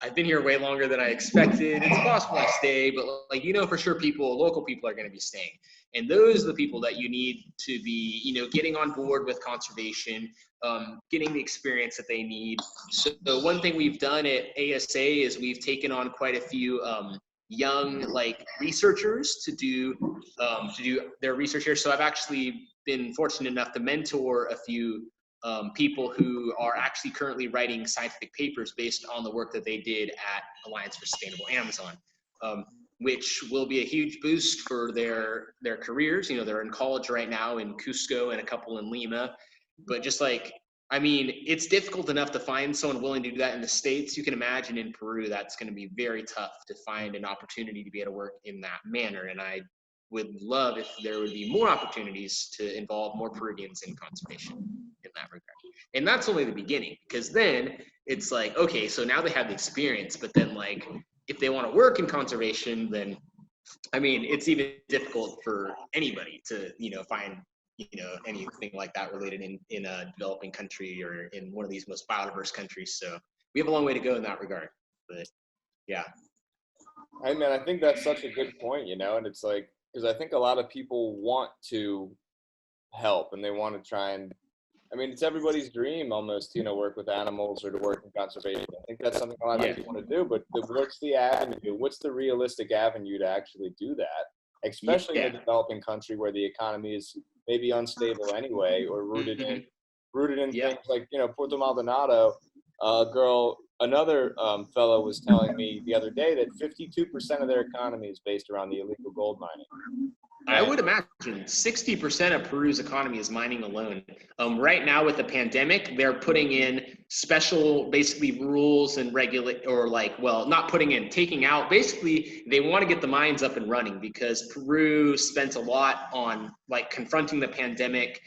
S3: I've been here way longer than I expected. It's possible I stay, but like, you know, for sure local people are going to be staying. And those are the people that you need to be, you know, getting on board with conservation, getting the experience that they need. So one thing we've done at ASA is we've taken on quite a few young like researchers to do their research here. So I've actually been fortunate enough to mentor a few people who are actually currently writing scientific papers based on the work that they did at Alliance for Sustainable Amazon, which will be a huge boost for their careers. You know, they're in college right now in Cusco and a couple in Lima, but just like, I mean, it's difficult enough to find someone willing to do that in the States. You can imagine in Peru, that's going to be very tough to find an opportunity to be able to work in that manner. And I would love if there would be more opportunities to involve more Peruvians in conservation in that regard. And that's only the beginning, because then it's like, okay, so now they have the experience, but then like, if they want to work in conservation, then, I mean, it's even difficult for anybody to, you know, find, you know, anything like that related in a developing country or in one of these most biodiverse countries. So we have a long way to go in that regard, but yeah.
S2: Hey man, I think that's such a good point, you know, and it's like, because I think a lot of people want to help and they want to try and I mean, it's everybody's dream almost, you know, work with animals or to work in conservation. I think that's something a lot of people want to do, but what's the avenue? What's the realistic avenue to actually do that? Especially in a developing country where the economy is maybe unstable anyway, or rooted in things like, you know, Puerto Maldonado. Another fellow was telling me the other day that 52% of their economy is based around the illegal gold mining.
S3: I would imagine 60% of Peru's economy is mining alone. Right now with the pandemic, they're putting in special, basically rules and taking out. Basically, they want to get the mines up and running because Peru spent a lot on like confronting the pandemic,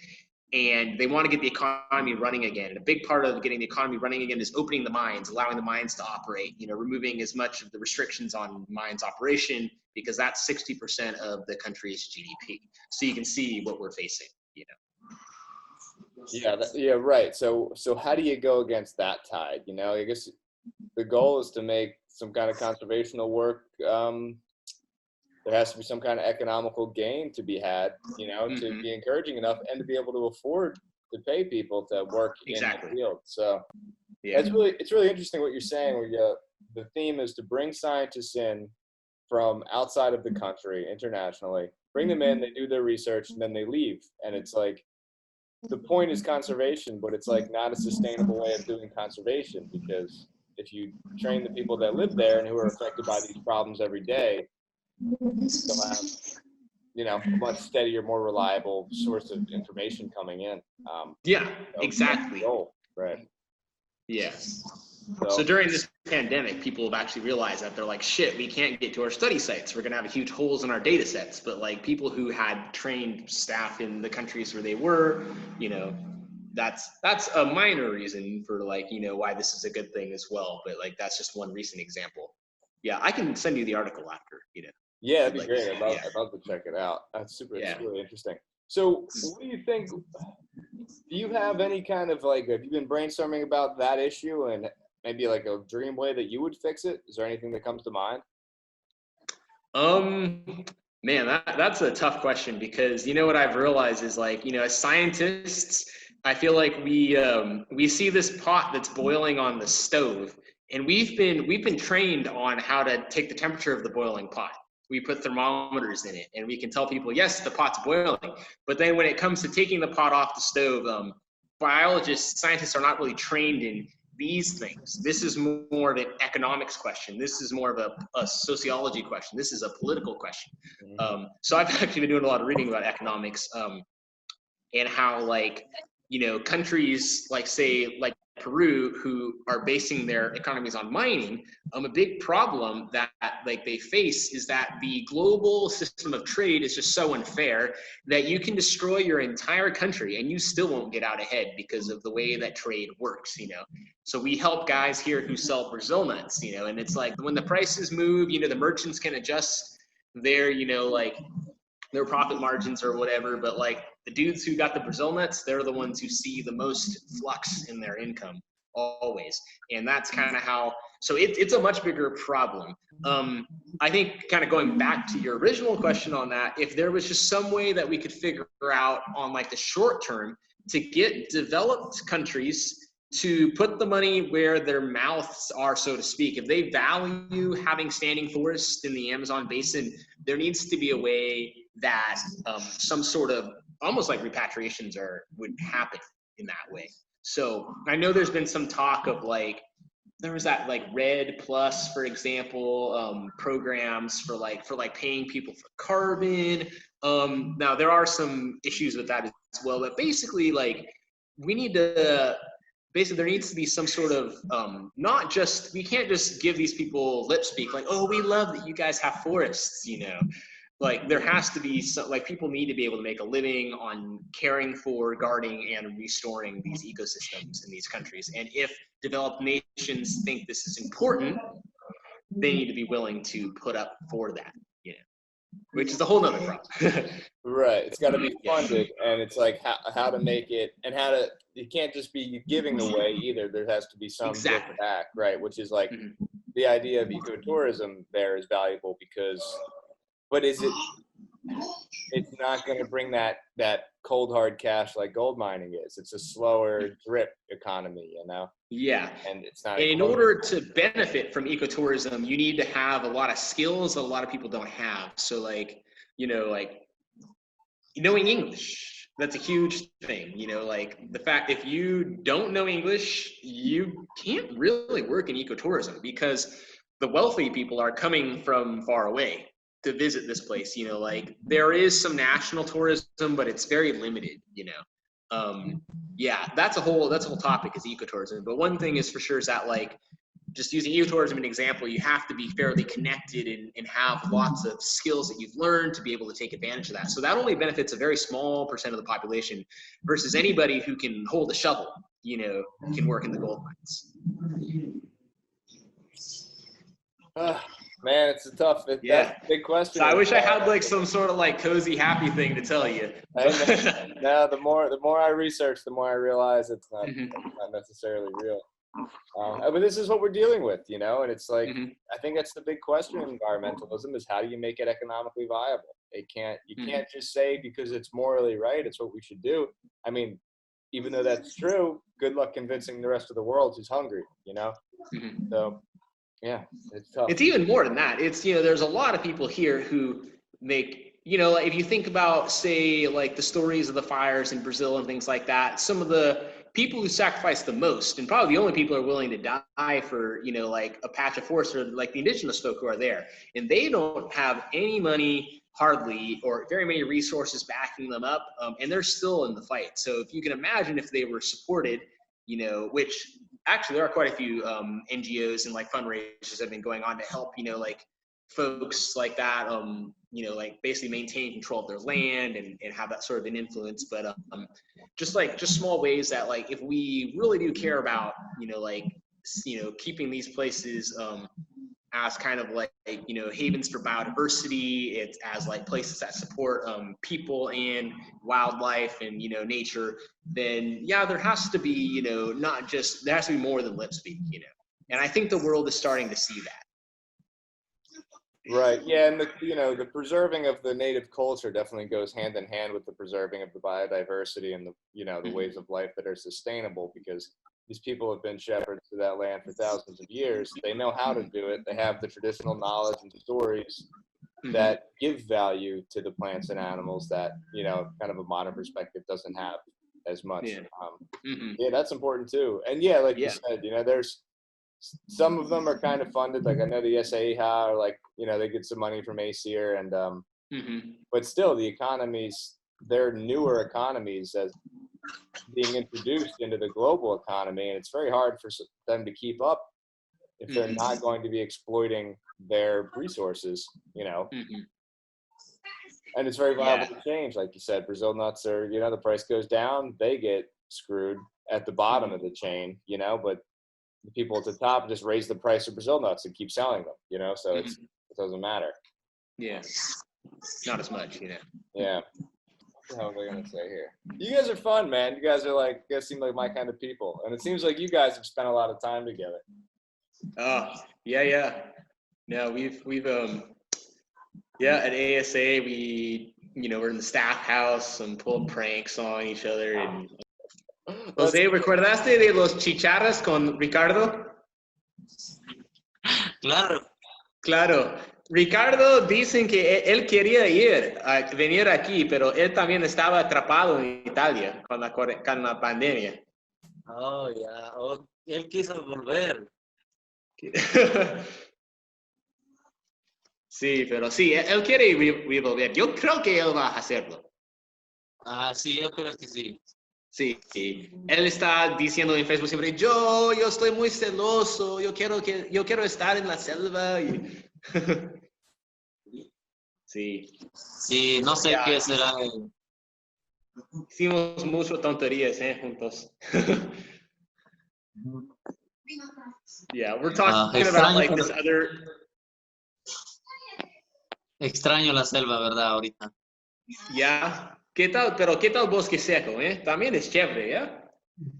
S3: and they want to get the economy running again. And a big part of getting the economy running again is opening the mines, allowing the mines to operate, you know, removing as much of the restrictions on mines operation, because that's 60% of the country's GDP. So you can see what we're facing, you know.
S2: Yeah, right. So how do you go against that tide? You know, I guess the goal is to make some kind of conservational work. There has to be some kind of economical gain to be had, you know, to be encouraging enough and to be able to afford to pay people to work in the field. So it's really interesting what you're saying, where the theme is to bring scientists in from outside of the country, internationally, bring them in, they do their research, and then they leave. And it's like, the point is conservation, but it's like not a sustainable way of doing conservation, because if you train the people that live there and who are affected by these problems every day, you'll have, you know, a much steadier, more reliable source of information coming in.
S3: Exactly.
S2: Right.
S3: Yeah. So during this pandemic, people have actually realized that they're like, shit, we can't get to our study sites. We're going to have huge holes in our data sets. But like people who had trained staff in the countries where they were, you know, that's a minor reason for like, you know, why this is a good thing as well. But like, that's just one recent example. Yeah, I can send you the article after, you know.
S2: Yeah, that'd be great. I'd love to check it out. That's super. It's really interesting. So what do you think? Do you have any kind of like, have you been brainstorming about that issue and maybe like a dream way that you would fix it? Is there anything that comes to mind?
S3: Man, that's a tough question, because you know what I've realized is, like, you know, as scientists, I feel like we see this pot that's boiling on the stove, and we've been trained on how to take the temperature of the boiling pot. We put thermometers in it, and we can tell people, yes, the pot's boiling. But then when it comes to taking the pot off the stove, scientists are not really trained in these things. This is more of an economics question. This is more of a sociology question. This is a political question. So I've actually been doing a lot of reading about economics, and how, like, you know, countries like, say, like Peru, who are basing their economies on mining, a big problem that like they face is that the global system of trade is just so unfair that you can destroy your entire country and you still won't get out ahead because of the way that trade works, you know. So we help guys here who sell Brazil nuts, you know, and it's like when the prices move, you know, the merchants can adjust their, you know, like their profit margins or whatever, but like the dudes who got the Brazil nuts, they're the ones who see the most flux in their income always. And that's kind of how, so it's a much bigger problem. I think, kind of going back to your original question on that, if there was just some way that we could figure out on like the short term to get developed countries to put the money where their mouths are, so to speak. If they value having standing forests in the Amazon basin, there needs to be a way that some sort of almost like repatriations would happen in that way. So I know there's been some talk of like, there was that like Red Plus, for example, programs for paying people for carbon. Now there are some issues with that as well, but basically, like, we need to, there needs to be some sort of, not just, we can't just give these people lip speak, like, oh, we love that you guys have forests, you know. Like, there has to be some, like, people need to be able to make a living on caring for, guarding, and restoring these ecosystems in these countries. And if developed nations think this is important, they need to be willing to put up for that, you know, which is a whole nother problem.
S2: Right. It's got to be funded, and it's like how to make it, and how to, it can't just be giving away either. There has to be some give back, right? Which is like the idea of ecotourism there is valuable because, but is it, it's not going to bring that cold hard cash like gold mining is. It's a slower drip economy, you know?
S3: Yeah.
S2: And it's not.
S3: In order to benefit from ecotourism, you need to have a lot of skills that a lot of people don't have. So like, you know, like knowing English, that's a huge thing. You know, like the fact if you don't know English, you can't really work in ecotourism because the wealthy people are coming from far away to visit this place. You know, like there is some national tourism, but it's very limited, you know. Yeah, that's a whole topic is ecotourism. But one thing is for sure is that like just using ecotourism as an example, you have to be fairly connected and have lots of skills that you've learned to be able to take advantage of that. So that only benefits a very small percent of the population versus anybody who can hold a shovel, you know, can work in the gold mines.
S2: Man, it's a tough, that's a big question.
S3: So I wish I had like some sort of like cozy, happy thing to tell you.
S2: No, the more I research, the more I realize it's not, not necessarily real. But this is what we're dealing with, you know, and it's like, I think that's the big question in environmentalism is how do you make it economically viable? You can't just say because it's morally right, it's what we should do. I mean, even though that's true, good luck convincing the rest of the world who's hungry, you know? So, yeah, it's tough.
S3: It's even more than that. It's, you know, there's a lot of people here who make, you know, if you think about, say, like the stories of the fires in Brazil and things like that, some of the people who sacrifice the most and probably the only people who are willing to die for, you know, like a patch of forest are like the indigenous folk who are there. And they don't have any money hardly or very many resources backing them up. And they're still in the fight. So if you can imagine if they were supported, you know, which actually there are quite a few NGOs and like fundraisers that have been going on to help, you know, like folks like that, you know, like basically maintain control of their land and have that sort of an influence. But just small ways that like, if we really do care about, you know, keeping these places as kind of like, you know, havens for biodiversity, it's as like places that support people and wildlife and, you know, nature, then yeah, there has to be, you know, there has to be more than lip speak, you know. And I think the world is starting to see that.
S2: Right. Yeah, and the preserving of the native culture definitely goes hand in hand with the preserving of the biodiversity and the ways of life that are sustainable, because these people have been shepherds to that land for thousands of years. They know how to do it. They have the traditional knowledge and stories that give value to the plants and animals that, you know, kind of a modern perspective doesn't have as much. Yeah, that's important too. And yeah, like you said, you know, there's some of them are kind of funded. Like I know the SAEHA are like, you know, they get some money from ACEER and, but still the economies, they're newer economies as being introduced into the global economy. And it's very hard for them to keep up if they're not going to be exploiting their resources, you know. And it's very viable to change. Like you said, Brazil nuts are, you know, the price goes down, they get screwed at the bottom of the chain, you know, but the people at the top just raise the price of Brazil nuts and keep selling them, you know, so it doesn't matter.
S3: Yeah, not as much, you know.
S2: Yeah. What the hell am I going to say here? You guys are fun, man. You guys seem like my kind of people. And it seems like you guys have spent a lot of time together.
S3: Oh, yeah. No, we've at ASA, we're in the staff house and pulling pranks on each other. And José, ¿recordaste de los chicharras con Ricardo? Claro. Ricardo dicen que él quería venir aquí, pero él también estaba atrapado en Italia con la pandemia.
S4: Oh, ya. Oh, él quiso volver.
S3: Sí, pero sí, él quiere volver. Yo creo que él va a hacerlo.
S4: Ah, sí, yo creo que sí.
S3: Sí. Él está diciendo en Facebook siempre, yo estoy muy celoso, yo quiero estar en la selva. Sí,
S4: no sé qué será.
S3: Hicimos muchas tonterías, juntos. Yeah, we're talking about like this other.
S4: Extraño la selva, ¿verdad? Ahorita.
S3: Ya. ¿Qué tal bosque seco, También es chévere, ¿ya?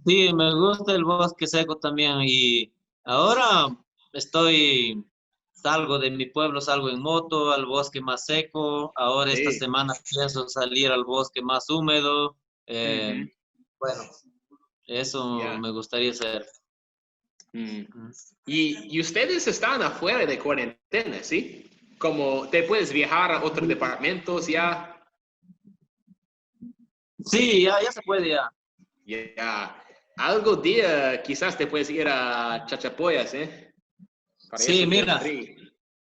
S4: Sí, me gusta el bosque seco también. Y ahora estoy salgo de mi pueblo, salgo en moto al bosque más seco. Ahora esta
S3: Sí.
S4: semana pienso salir al bosque más húmedo. Bueno, eso
S3: Ya.
S4: me gustaría hacer.
S3: Y ustedes están afuera de cuarentena, ¿sí? Como te puedes viajar a otros departamentos ya.
S4: Sí, ya se puede ya.
S3: Ya. Algo día quizás te puedes ir a Chachapoyas, ¿eh? Para
S4: Sí,
S3: eso
S4: mira,
S3: podría.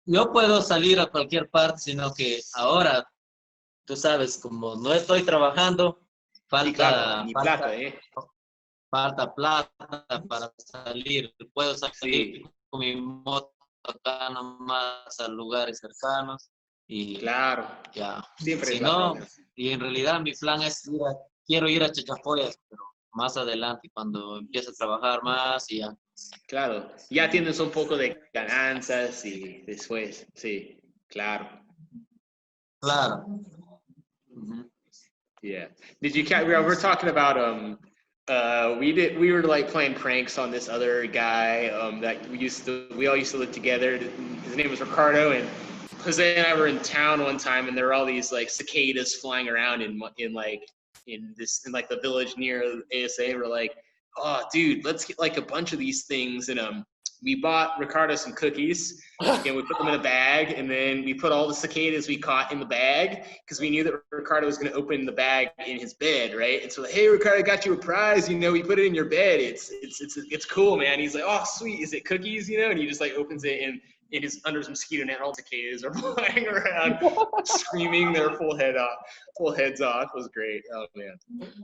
S4: yo puedo salir a cualquier parte, sino que ahora, tú sabes, como no estoy trabajando,
S3: Sí, claro, ni plata, ¿eh?
S4: falta plata para salir. Puedo salir
S3: Sí,
S4: con mi moto acá nomás a lugares cercanos y
S3: claro.
S4: ya.
S3: Siempre
S4: Si
S3: es la
S4: no,
S3: pena.
S4: y en realidad mi plan es quiero ir a Chachapoyas, pero más adelante, cuando empiece a trabajar más y ya.
S3: Claro. Ya tienes un poco de ganancias y después, sí, claro.
S4: Claro. Ujú.
S3: Yeah. Did you catch? We're talking about we were like playing pranks on this other guy that we all used to live together. His name was Ricardo, and Jose and I were in town one time, and there were all these like cicadas flying around in like the village near ASA. We're like, oh dude, let's get like a bunch of these things, and we bought Ricardo some cookies and we put them in a bag, and then we put all the cicadas we caught in the bag because we knew that Ricardo was going to open the bag in his bed, right? And so, hey, Ricardo, I got you a prize. You know, we put it in your bed. It's cool, man. He's like, oh, sweet. Is it cookies? You know, and he just like opens it and in his under his mosquito net, all the cicadas are flying around, screaming their full heads off. It was great. Oh man.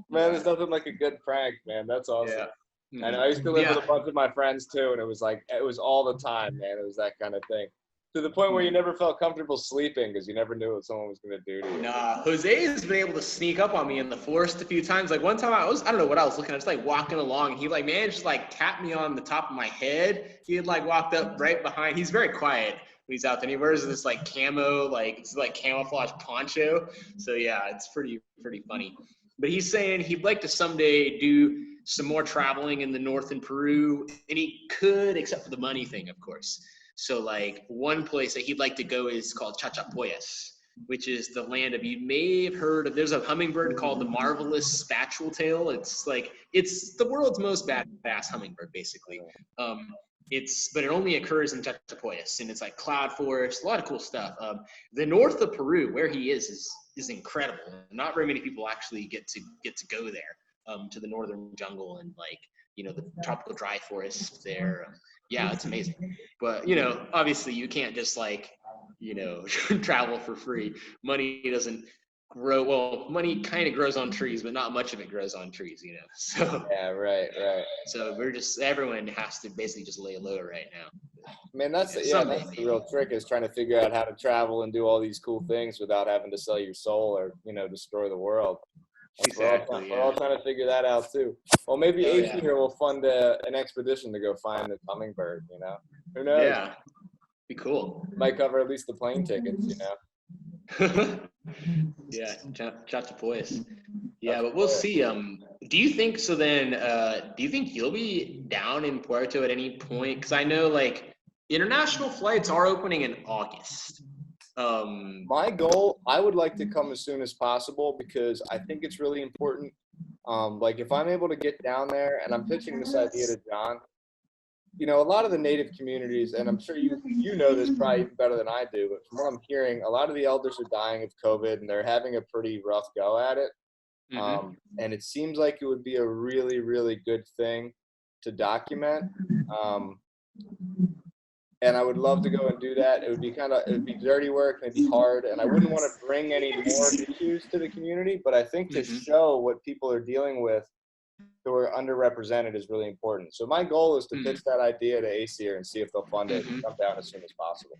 S2: Man, there's nothing like a good prank, man. That's awesome.
S3: Yeah.
S2: And I used to live with a bunch of my friends too, and it was all the time, man. It was that kind of thing. To the point where you never felt comfortable sleeping because you never knew what someone was going to do to you.
S3: Nah, Jose has been able to sneak up on me in the forest a few times. Like one time I don't know what I was looking at, just like walking along, and he like managed to like tap me on the top of my head. He had like walked up right behind. He's very quiet when he's out there. And he wears this like camo, like it's like camouflage poncho. So yeah, it's pretty funny. But he's saying he'd like to someday do some more traveling in the north in Peru, and he could, except for the money thing, of course. So like one place that he'd like to go is called Chachapoyas, which is the land of, you may have heard of, there's a hummingbird called the marvelous spatule tail. It's the world's most badass hummingbird, basically. But it only occurs in Chachapoyas, and it's like cloud forest, a lot of cool stuff. The north of Peru, where he is incredible. Not very many people actually get to go there, to the northern jungle and like, you know, the tropical dry forest there. Yeah, it's amazing. But, you know, obviously you can't just like, you know, travel for free. Money doesn't grow. Well, money kind of grows on trees, but not much of it grows on trees, you know. So
S2: yeah, right.
S3: So everyone has to basically just lay low right now.
S2: Man, that's the real trick, is trying to figure out how to travel and do all these cool things without having to sell your soul or, you know, destroy the world.
S3: Exactly.
S2: We're all trying to figure that out too. Well, maybe ACEER will fund an expedition to go find the hummingbird. You know, who knows?
S3: Yeah, be cool.
S2: Might cover at least the plane tickets. You know.
S3: Yeah, Chachapoyas. Yeah, but we'll see. Do you think so? Then, do you think you'll be down in Puerto at any point? Because I know like international flights are opening in August.
S2: My goal, I would like to come as soon as possible because I think it's really important. Like if I'm able to get down there, and I'm pitching this idea to John, you know, a lot of the native communities, and I'm sure you know this probably even better than I do, but from what I'm hearing, a lot of the elders are dying of COVID and they're having a pretty rough go at it. And it seems like it would be a really, really good thing to document. And I would love to go and do that. It would be dirty work and it'd be hard. And I wouldn't want to bring any more issues to the community, but I think to show what people are dealing with who are underrepresented is really important. So my goal is to pitch that idea to ACEER and see if they'll fund it and come down as soon as possible.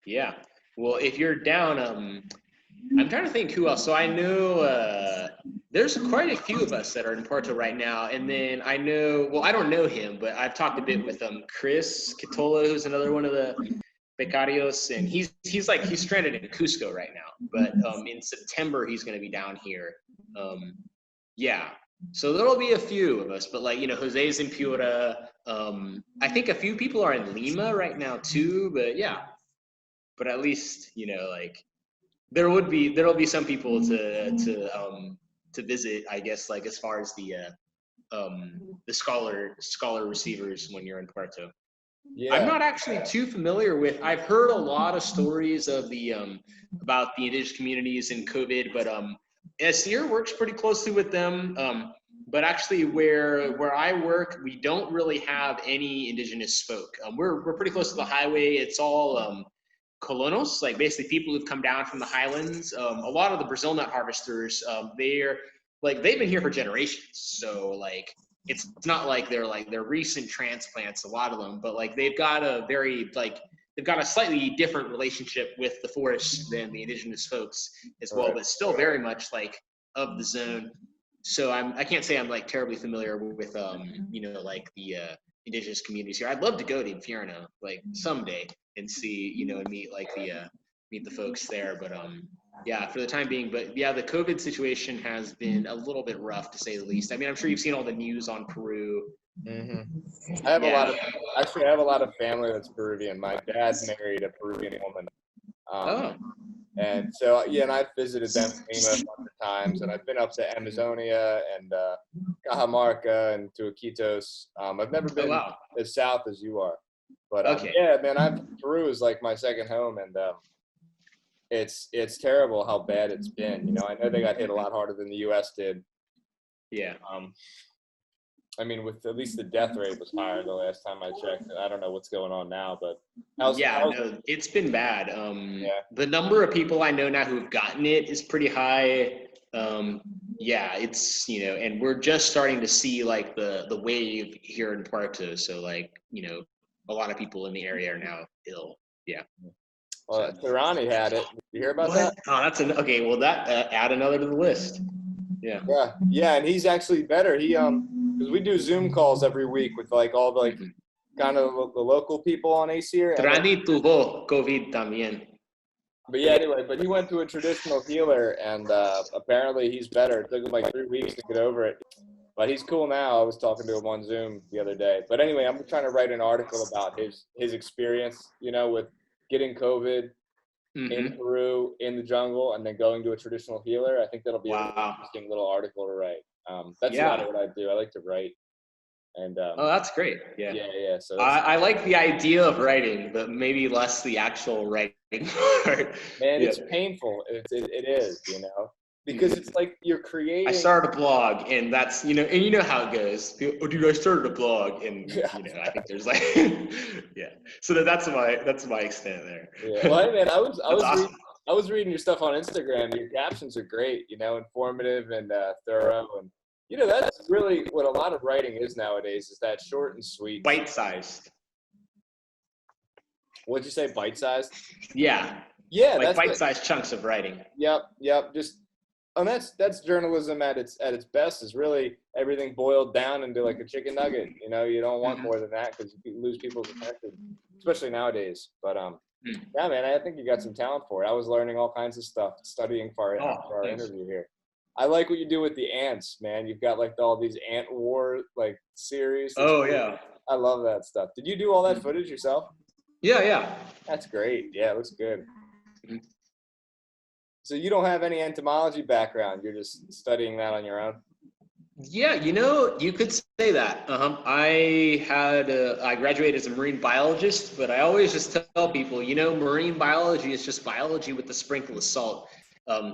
S3: Yeah. Well, if you're down, I'm trying to think who else. So I know there's quite a few of us that are in Puerto right now. And then I know, well, I don't know him, but I've talked a bit with Chris Kitola, who's another one of the becarios. And he's stranded in Cusco right now. But in September, he's going to be down here. Yeah. So there'll be a few of us. But like, you know, Jose's in Piura. I think a few people are in Lima right now too, but yeah. But at least, you know, like there'll be some people to visit, I guess, like as far as the scholar receivers when you're in Puerto.
S2: Yeah.
S3: I'm not actually too familiar with. I've heard a lot of stories of the about the indigenous communities in COVID, but ACEER works pretty closely with them. But actually, where I work, we don't really have any indigenous folk. We're pretty close to the highway. It's all colonos, like basically people who've come down from the highlands. A lot of the Brazil nut harvesters, they're like they've been here for generations. So like it's not like they're recent transplants, a lot of them, but like they've got a slightly different relationship with the forest than the indigenous folks as well, but still very much like of the zone. So I can't say I'm like terribly familiar with you know, like the indigenous communities here. I'd love to go to Infierno like someday and see, you know, and meet like meet the folks there, but yeah, for the time being. But yeah, the COVID situation has been a little bit rough, to say the least. I mean, I'm sure you've seen all the news on Peru.
S2: I have a lot of family that's Peruvian. My dad married a Peruvian woman. And so, yeah, and I've visited them a bunch of times, and I've been up to Amazonia and Cajamarca and to Iquitos. I've never been as south as you are, but yeah, man, Peru is like my second home, and it's terrible how bad it's been. You know, I know they got hit a lot harder than the U.S. did.
S3: Yeah.
S2: I mean, with at least the death rate was higher the last time I checked. I don't know what's going on now, but
S3: no, it's been bad. The number of people I know now who've gotten it is pretty high. Yeah, it's, you know, and we're just starting to see like the wave here in Puerto. So like, you know, a lot of people in the area are now ill. Yeah.
S2: Well, Tirani had it. Did you hear about that?
S3: Oh, okay. Well, that add another to the list. Yeah.
S2: Yeah, and he's actually better. He because we do Zoom calls every week with like all the like kind of the local people on ACEER.
S3: Tirani tuvo COVID también.
S2: But yeah, anyway, but he went to a traditional healer, and apparently he's better. It took him like 3 weeks to get over it, but he's cool now. I was talking to him on Zoom the other day. But anyway, I'm trying to write an article about his experience, you know, with getting COVID in Peru, in the jungle, and then going to a traditional healer. I think that'll be a really interesting little article to write. That's a lot of what I do. I like to write. And
S3: oh, that's great. Yeah.
S2: So
S3: I like the idea of writing, but maybe less the actual writing part.
S2: Man, it's painful. It is, you know, because it's like you're creating.
S3: I started a blog, and that's, you know, and you know how it goes. Oh, dude, I started a blog, and you know, I think there's like, yeah. So that's my extent there.
S2: Yeah. Well, hey, man, I was reading your stuff on Instagram. Your captions are great, you know, informative and thorough, and you know, that's really what a lot of writing is nowadays, is that short and sweet.
S3: Bite-sized.
S2: What'd you say, bite-sized?
S3: Yeah.
S2: Yeah,
S3: like bite-sized chunks of writing.
S2: Yep. Just, and that's journalism at its best, is really everything boiled down into like a chicken nugget. You know, you don't want more than that because you lose people's attention, especially nowadays. But yeah, man, I think you got some talent for it. I was learning all kinds of stuff studying for our interview here. I like what you do with the ants, man. You've got like all these ant war like series.
S3: Yeah.
S2: I love that stuff. Did you do all that footage yourself?
S3: Yeah.
S2: That's great. Yeah, it looks good. So you don't have any entomology background. You're just studying that on your own?
S3: Yeah, you know, you could say that. I graduated as a marine biologist, but I always just tell people, you know, marine biology is just biology with a sprinkle of salt.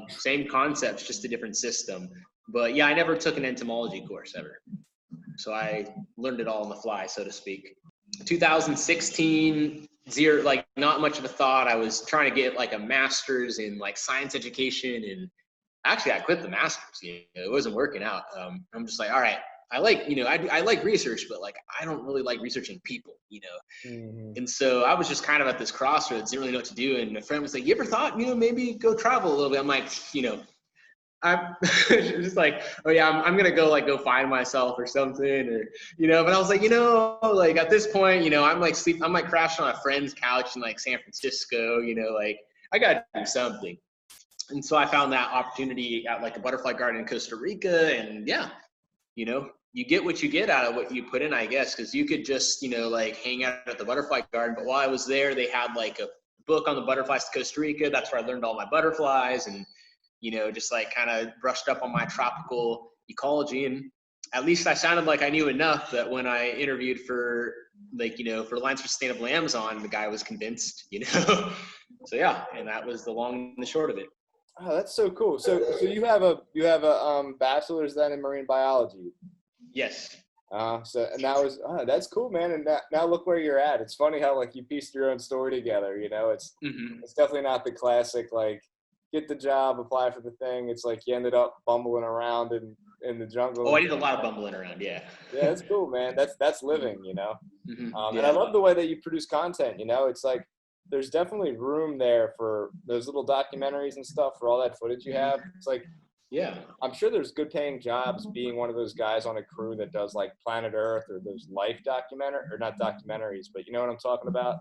S3: Same concepts, just a different system. But yeah, I never took an entomology course ever. So I learned it all on the fly, so to speak. 2016, like not much of a thought. I was trying to get like a master's in like science education, and actually I quit the master's. You know, it wasn't working out. I'm just like, all right, I like, you know, I like research, but like I don't really like researching people, you know. And so I was just kind of at this crossroads, didn't really know what to do. And a friend was like, you ever thought, you know, maybe go travel a little bit? I'm like, you know, I'm just like, oh yeah, I'm gonna go find myself or something, or, you know. But I was like, you know, like at this point, you know, I'm like crashing on a friend's couch in like San Francisco, you know, like I gotta do something. And so I found that opportunity at like a butterfly garden in Costa Rica, and yeah, you know, you get what you get out of what you put in, I guess, because you could just, you know, like hang out at the butterfly garden. But while I was there, they had like a book on the butterflies to Costa Rica. That's where I learned all my butterflies and, you know, just like kind of brushed up on my tropical ecology. And at least I sounded like I knew enough that when I interviewed for, like, you know, for Alliance for Sustainable Amazon, the guy was convinced, you know. So yeah, and that was the long and the short of it.
S2: Oh, that's so cool. So you have a bachelor's then in marine biology.
S3: Yes.
S2: And that was that's cool, man. And now look where you're at. It's funny how like you pieced your own story together. You know, it's definitely not the classic like get the job, apply for the thing. It's like you ended up bumbling around in the jungle.
S3: Oh, I did a lot of bumbling around. Yeah.
S2: Yeah, that's cool, man. That's living. You know.
S3: Yeah.
S2: And I love the way that you produce content. You know, it's like there's definitely room there for those little documentaries and stuff for all that footage you have. It's like.
S3: Yeah.
S2: I'm sure there's good paying jobs being one of those guys on a crew that does like Planet Earth or those life not documentaries, but you know what I'm talking about?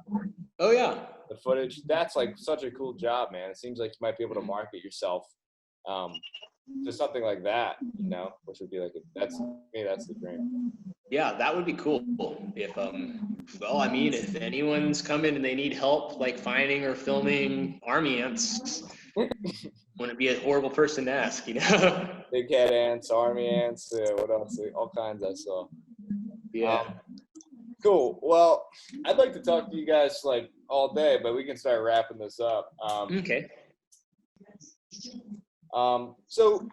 S3: Oh yeah.
S2: The footage. That's like such a cool job, man. It seems like you might be able to market yourself to something like that, you know, which would be like, that's the dream.
S3: Yeah, that would be cool. If, well, I mean, if anyone's coming and they need help, like finding or filming army ants, wouldn't be a horrible person to ask, you know?
S2: Big head ants, army ants, what else? All kinds I saw.
S3: Yeah.
S2: Cool. Well, I'd like to talk to you guys like all day, but we can start wrapping this up.
S3: Okay.
S2: So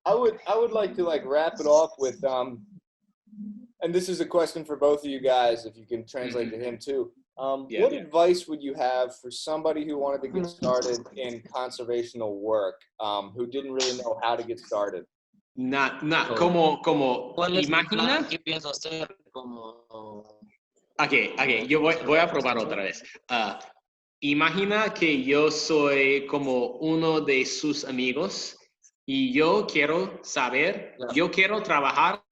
S2: I would like to like wrap it off with and this is a question for both of you guys, if you can translate to him too. What advice would you have for somebody who wanted to get started in conservational work, who didn't really know how to get started?
S3: Como imagina.
S4: ¿Qué pienso hacer? Como...
S3: Okay, yo voy a probar otra vez. Imagina que yo soy como uno de sus amigos y yo quiero saber, yo quiero trabajar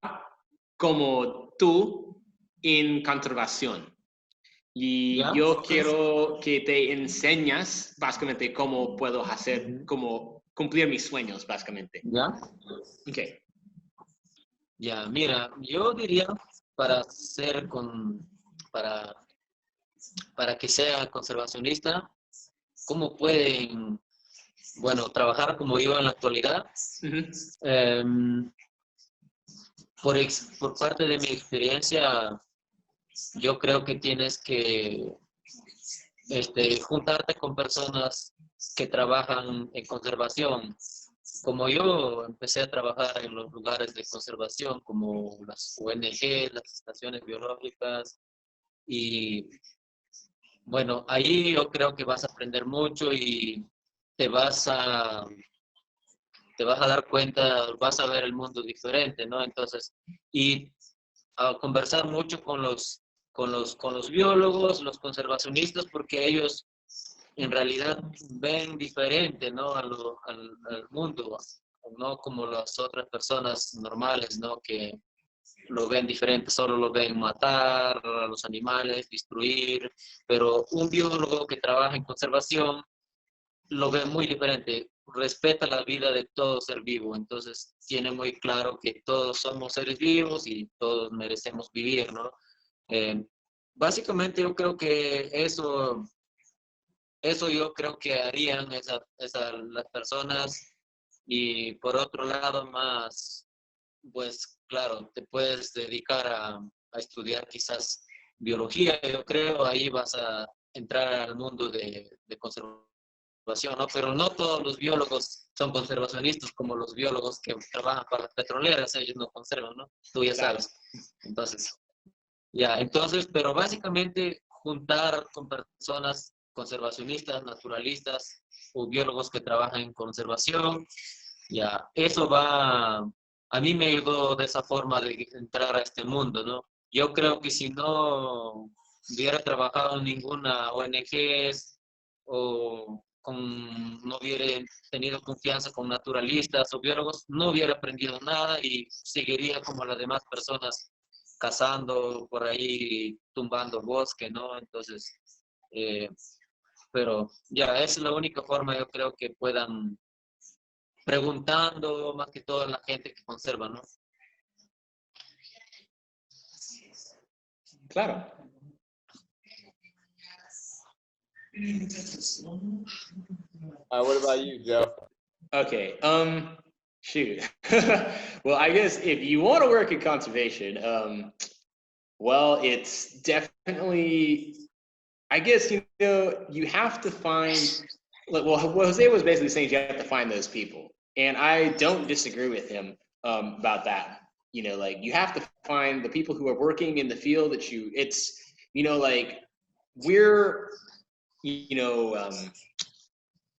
S3: como tú en conservación. Y yo quiero que te enseñas básicamente cómo puedo hacer, cómo cumplir mis sueños, básicamente.
S4: ¿Ya?
S3: Ok.
S4: Ya, mira, yo diría para que sea conservacionista, ¿cómo pueden, bueno, trabajar como yo en la actualidad? Por parte de mi experiencia, yo creo que tienes que juntarte con personas que trabajan en conservación. Como yo empecé a trabajar en los lugares de conservación, como las ONG, las estaciones biológicas, y bueno, ahí yo creo que vas a aprender mucho y te vas a dar cuenta, vas a ver el mundo diferente, ¿no? Entonces, y a conversar mucho con los biólogos, los conservacionistas, porque ellos en realidad ven diferente, ¿no? al mundo, no como las otras personas normales, ¿no? Que lo ven diferente, solo lo ven matar a los animales, destruir, pero un biólogo que trabaja en conservación lo ve muy diferente, respeta la vida de todo ser vivo, entonces tiene muy claro que todos somos seres vivos y todos merecemos vivir, ¿no? Básicamente yo creo que eso yo creo que harían las personas, y por otro lado más, pues claro, te puedes dedicar a estudiar quizás biología, yo creo, ahí vas a entrar al mundo de conservación, ¿no? Pero no todos los biólogos son conservacionistas como los biólogos que trabajan para las petroleras, ellos no conservan, ¿no? Tú ya sabes. Entonces, pero básicamente juntar con personas conservacionistas, naturalistas o biólogos que trabajan en conservación, eso a mí me ayudó de esa forma de entrar a este mundo, ¿no? Yo creo que si no hubiera trabajado en ninguna ONG o no hubiera tenido confianza con naturalistas o biólogos, no hubiera aprendido nada y seguiría como las demás personas cazando por ahí, tumbando bosque, ¿no? Entonces, pero esa es la única forma, yo creo, que puedan preguntando más que todo a la gente que conserva, ¿no?
S3: Claro.
S2: What about you, Joe?
S3: Okay. Shoot. Well, I guess if you want to work in conservation, well, it's definitely, I guess, you know, you have to find, well, what Jose was basically saying is you have to find those people. And I don't disagree with him about that. You know, like, you have to find the people who are working in the field that it's, you know, like, we're, you know,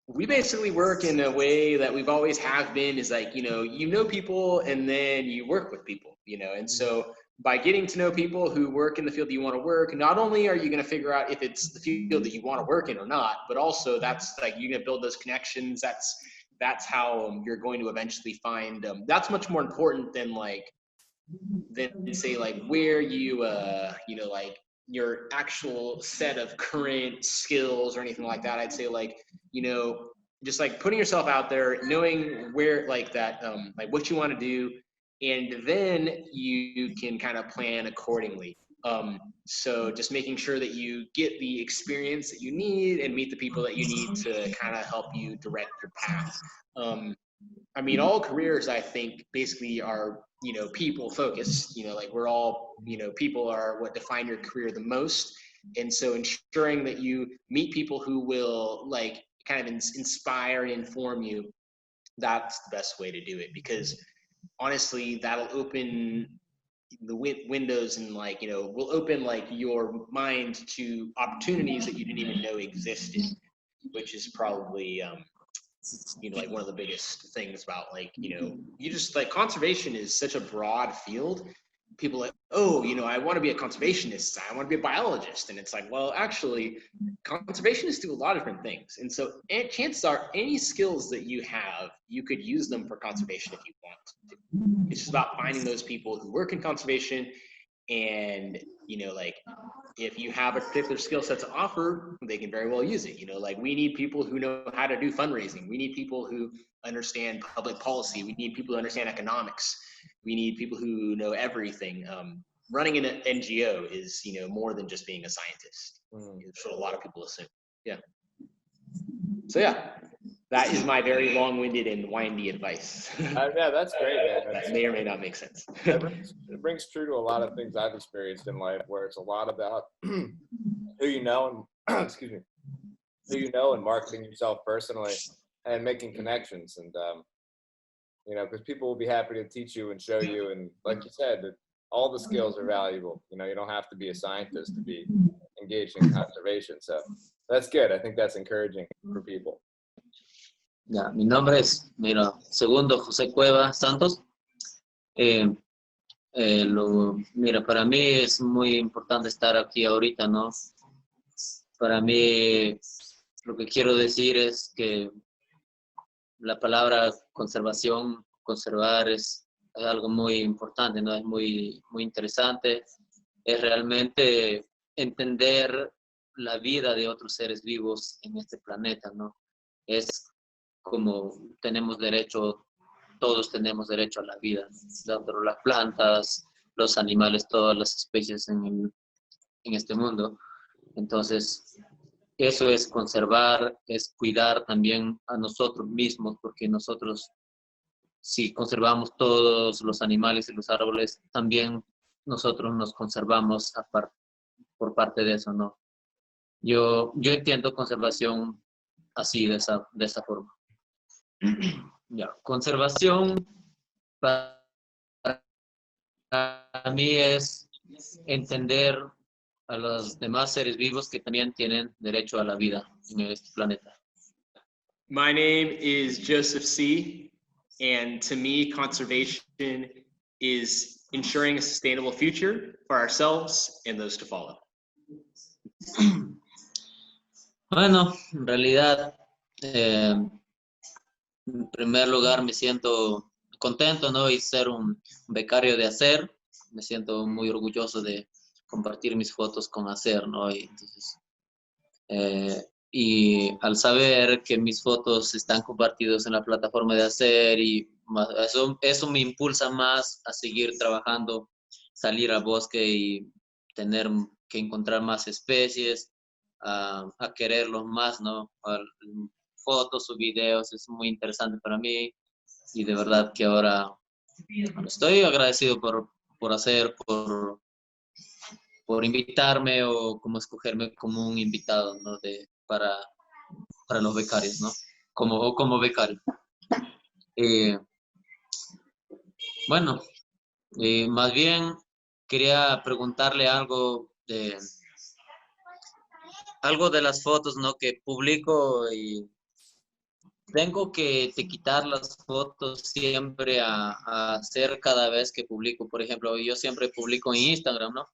S3: we basically work in a way that we've always have been, is like, you know people and then you work with people, you know, and so by getting to know people who work in the field that you want to work, not only are you going to figure out if it's the field that you want to work in or not, but also that's like, you're going to build those connections. That's how you're going to eventually find, that's much more important than say like where you, you know, like your actual set of current skills or anything like that. I'd say like, you know, just like putting yourself out there, knowing where like that, like what you want to do, and then you can kind of plan accordingly. So just making sure that you get the experience that you need and meet the people that you need to kind of help you direct your path. I mean, all careers, I think, basically are, you know, people focused, you know, like we're all, you know, people are what define your career the most. And so ensuring that you meet people who will like kind of inspire and inform you, that's the best way to do it, because honestly, that'll open the windows and like, you know, will open like your mind to opportunities that you didn't even know existed, which is probably, you know, like one of the biggest things about like, you know, you just like, conservation is such a broad field. People like, oh, you know, I want to be a conservationist, I want to be a biologist. And it's like, well, actually, conservationists do a lot of different things. And so chances are any skills that you have, you could use them for conservation if you want to. It's just about finding those people who work in conservation. And, you know, like, if you have a particular skill set to offer, they can very well use it. You know, like, we need people who know how to do fundraising. We need people who understand public policy. We need people who understand economics. We need people who know everything. Running an NGO is, you know, more than just being a scientist. That's what a lot of people assume. Yeah. So yeah, that is my very long-winded and windy advice.
S2: Yeah, that's great, man.
S3: That may or may not make sense.
S2: It brings true to a lot of things I've experienced in life, where it's a lot about who you know and excuse me, who you know, and marketing yourself personally and making connections. And you know, because people will be happy to teach you and show you. And like you said, that all the skills are valuable. You know, you don't have to be a scientist to be engaged in conservation. So that's good. I think that's encouraging for people.
S4: Ya, mi nombre es, mira, segundo José Cueva Santos. Mira, para mí es muy importante estar aquí ahorita, ¿no? Para mí, lo que quiero decir es que la palabra conservación, conservar es algo muy importante, ¿no? Es muy, muy interesante. Es realmente entender la vida de otros seres vivos en este planeta, ¿no? Es como tenemos derecho, todos tenemos derecho a la vida, tanto las plantas, los animales, todas las especies en este mundo. Entonces, eso es conservar, es cuidar también a nosotros mismos, porque nosotros, si conservamos todos los animales y los árboles, también nosotros nos conservamos por parte de eso, ¿no? Yo entiendo conservación así, de esa forma. Ya, conservación para mí es entender a los demás seres vivos que también tienen derecho a la vida en este planeta.
S3: My name is Joseph C., and to me, conservation is ensuring a sustainable future for ourselves and those to follow.
S4: Bueno, en realidad, en primer lugar me siento contento, ¿no? Y ser un becario de ACEER. Me siento muy orgulloso de compartir mis fotos con ACEER, ¿no? Y entonces, y al saber que mis fotos están compartidas en la plataforma de ACEER, y eso me impulsa más a seguir trabajando, salir al bosque y tener que encontrar más especies, a quererlos más, ¿no? Fotos o videos es muy interesante para mí y de verdad que ahora estoy agradecido por ACEER, por invitarme o como escogerme como un invitado, ¿no? Para los becarios, ¿no? Como becario. Bueno, más bien quería preguntarle algo de las fotos, ¿no? Que publico y tengo que quitar las fotos siempre a hacer cada vez que publico. Por ejemplo, yo siempre publico en Instagram, ¿no?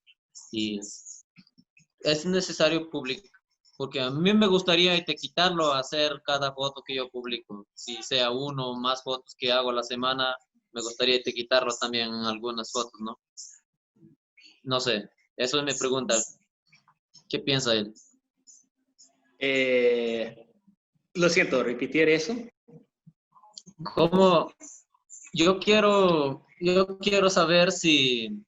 S4: Y es necesario publicar, porque a mí me gustaría quitarlo a hacer cada foto que yo publico. Si sea uno o más fotos que hago a la semana, me gustaría quitarlo también en algunas fotos, ¿no? No sé, eso es mi pregunta. ¿Qué piensa él?
S3: Lo siento, repetir eso.
S4: ¿Cómo? Yo quiero saber si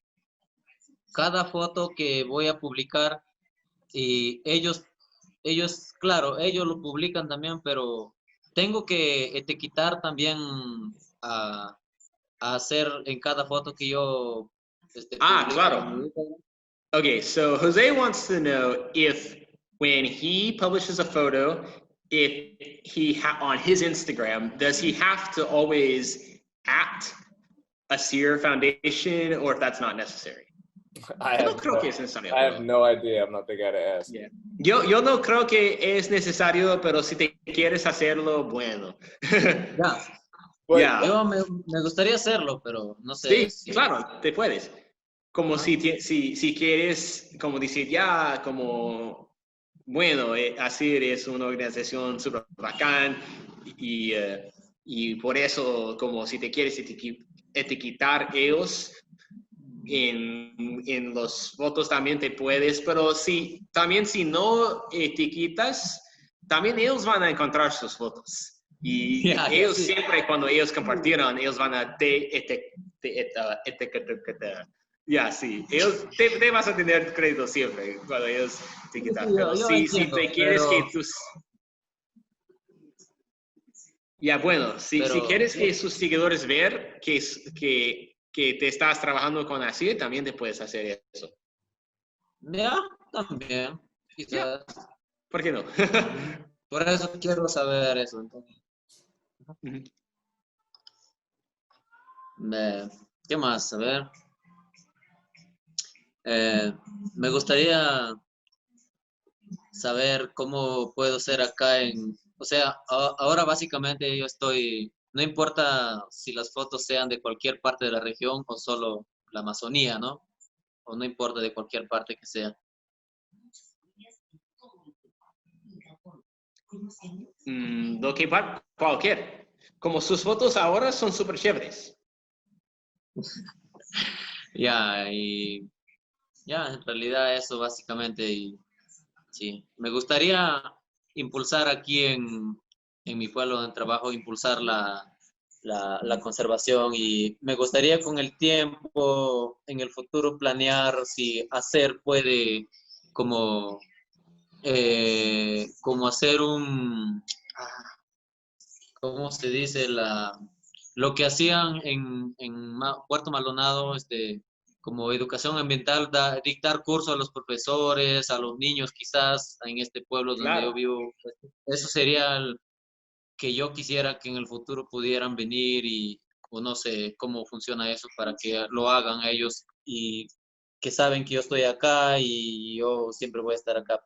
S4: cada foto que voy a publicar y claro, ellos lo publican también, pero tengo que etiquetar también a, a hacer en cada foto que yo publico.
S3: Claro. Okay, so Jose wants to know if when he publishes a photo, if on his Instagram, does he have to always at ACEER Foundation, or if that's not necessary? No creo que es necesario.
S2: I have no idea. I'm not the guy to ask.
S3: Yeah. Yo no creo que es necesario, pero si te quieres hacerlo, bueno.
S4: Ya.
S3: Yeah.
S4: Yo me gustaría hacerlo, pero no sé.
S3: Sí, claro, te puedes. Como si quieres, como decir, ya, como, bueno, ACEER es una organización súper bacán y por eso, como si te quieres etiquetar ellos en los fotos también te puedes, pero también si no etiquetas, también ellos van a encontrar sus fotos. Y ellos siempre, cuando ellos compartieron, ellos van a etiquetar. Ya, sí. Ellos te vas a tener crédito siempre cuando ellos etiquetan. Pero si te quieres que tus... Ya, bueno, si quieres que sus seguidores vean que te estás trabajando con ACEER, también te puedes hacer eso.
S4: Ya, también. Quizás.
S3: ¿Por qué no?
S4: Por eso quiero saber eso. Entonces. ¿Qué más? A ver. Me gustaría saber cómo puedo ser acá o sea, ahora básicamente no importa si las fotos sean de cualquier parte de la región o solo la Amazonía, ¿no? O no importa de cualquier parte que sea.
S3: Lo que cualquier. Como sus fotos ahora son súper chéveres.
S4: En realidad eso básicamente, y sí, me gustaría impulsar aquí en mi pueblo de trabajo, impulsar la conservación y me gustaría con el tiempo, en el futuro, planear si ACEER puede como hacer ¿cómo se dice? Lo que hacían en Puerto Maldonado, como educación ambiental, dictar cursos a los profesores, a los niños quizás, en este pueblo donde yo vivo. Eso sería que yo quisiera que en el futuro pudieran venir o no sé cómo funciona eso para que lo hagan ellos y que saben que yo estoy acá y yo siempre voy a estar acá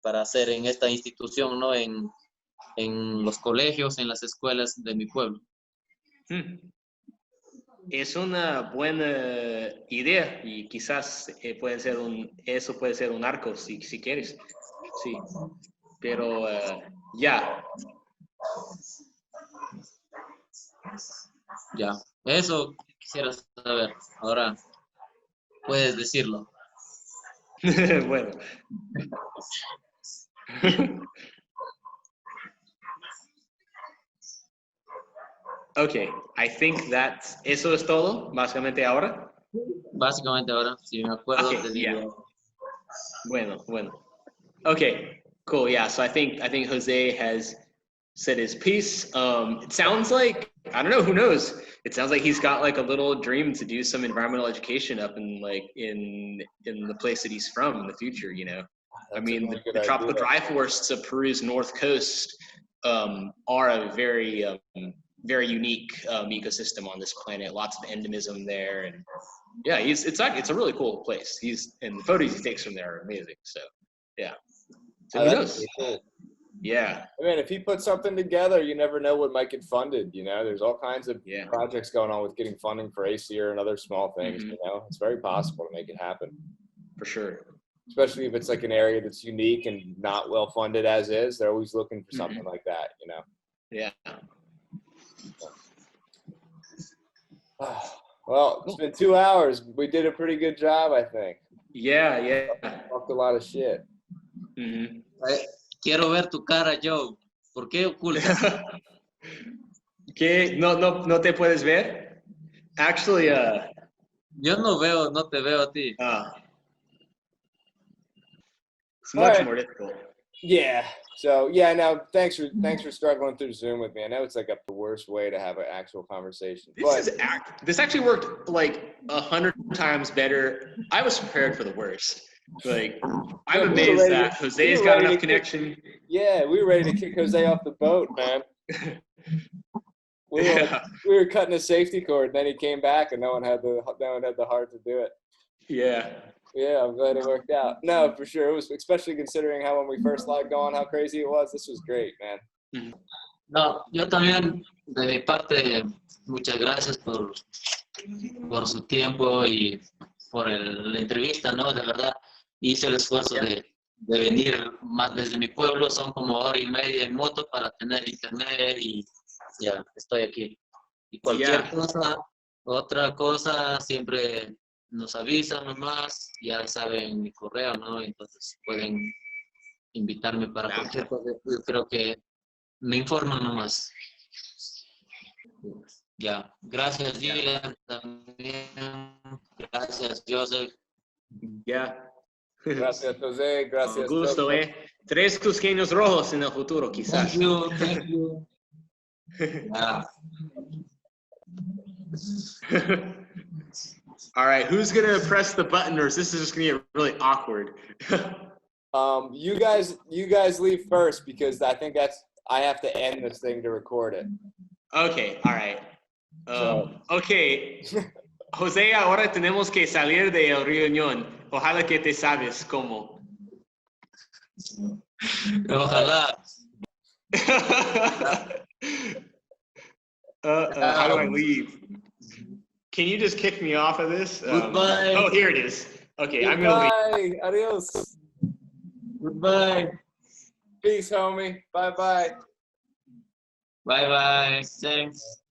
S4: para hacer en esta institución, ¿no? En los colegios, en las escuelas de mi pueblo.
S3: Es una buena idea y quizás eso puede ser un arco si quieres. Sí, pero ya.
S4: Ya, eso quisiera saber. Ahora puedes decirlo.
S3: Bueno. Ok, I think eso es todo, básicamente ahora.
S4: Básicamente ahora, si me acuerdo,
S3: Okay,
S4: te digo.
S3: Bueno. Okay, cool. Yeah, so I think Jose has said his piece. It sounds like, I don't know, who knows? It sounds like he's got like a little dream to do some environmental education up in like in the place that he's from in the future, you know.
S2: That's
S3: I mean,
S2: really
S3: the tropical dry forests of Peru's north coast are a very very unique ecosystem on this planet. Lots of endemism there, and yeah, it's a really cool place. And the photos he takes from there are amazing. So yeah, so who knows?
S2: Cool.
S3: Yeah.
S2: I mean, if he puts something together, you never know what might get funded. You know, there's all kinds of projects going on with getting funding for ACEER and other small things. You know, it's very possible to make it happen.
S3: For sure.
S2: Especially if it's like an area that's unique and not well funded as is. They're always looking for something like that, you know?
S3: Yeah.
S2: Well, it's been 2 hours. We did a pretty good job, I think.
S3: Yeah.
S2: Talked a lot of shit.
S4: Quiero ver tu cara, Joe. ¿Por qué ocultas?
S3: ¿Qué? No te puedes ver? Actually,
S4: Yo no te veo a ti.
S3: It's much more difficult.
S2: Yeah. So yeah, no, thanks for struggling through Zoom with me. I know it's like the worst way to have an actual conversation.
S3: This actually worked like 100 times better. I was prepared for the worst. Like, I'm amazed that Jose's got enough connection.
S2: Yeah, we were ready to kick Jose off the boat, man. We were cutting a safety cord, and then he came back, and no one had the heart to do it. Yeah, I'm glad it worked out. No, for sure. It was, especially considering how when we first logged on, how crazy it was. This was great, man.
S4: No, yo también, de mi parte, muchas gracias por su tiempo y por la entrevista, ¿no? De verdad, hice el esfuerzo de venir más desde mi pueblo. Son como 1:30 en moto para tener internet y ya estoy aquí. Y cualquier cosa, otra cosa, siempre nos avisan nomás, ya saben mi correo, ¿no? Entonces pueden invitarme para cualquier cosa. Yo creo que me informan nomás. Ya, gracias Dylan también, gracias Joseph.
S3: Ya.
S2: Gracias José, gracias.
S3: Un gusto, 3 cusqueños rojos en el futuro, quizás.
S4: Thank you.
S3: All right, who's gonna press the button, or is this just gonna get really awkward?
S2: You guys leave first, because I think I have to end this thing to record it.
S3: Okay, all right. Okay, José, ahora tenemos que salir de la reunión. Ojalá que te sabes cómo.
S4: Ojalá.
S3: How do I leave? Can you just kick me off of this?
S4: Goodbye.
S3: Oh, here it is. Okay,
S2: Goodbye.
S3: I'm gonna leave.
S2: Adios.
S4: Goodbye.
S2: Peace, homie. Bye-bye.
S4: Bye-bye. Thanks.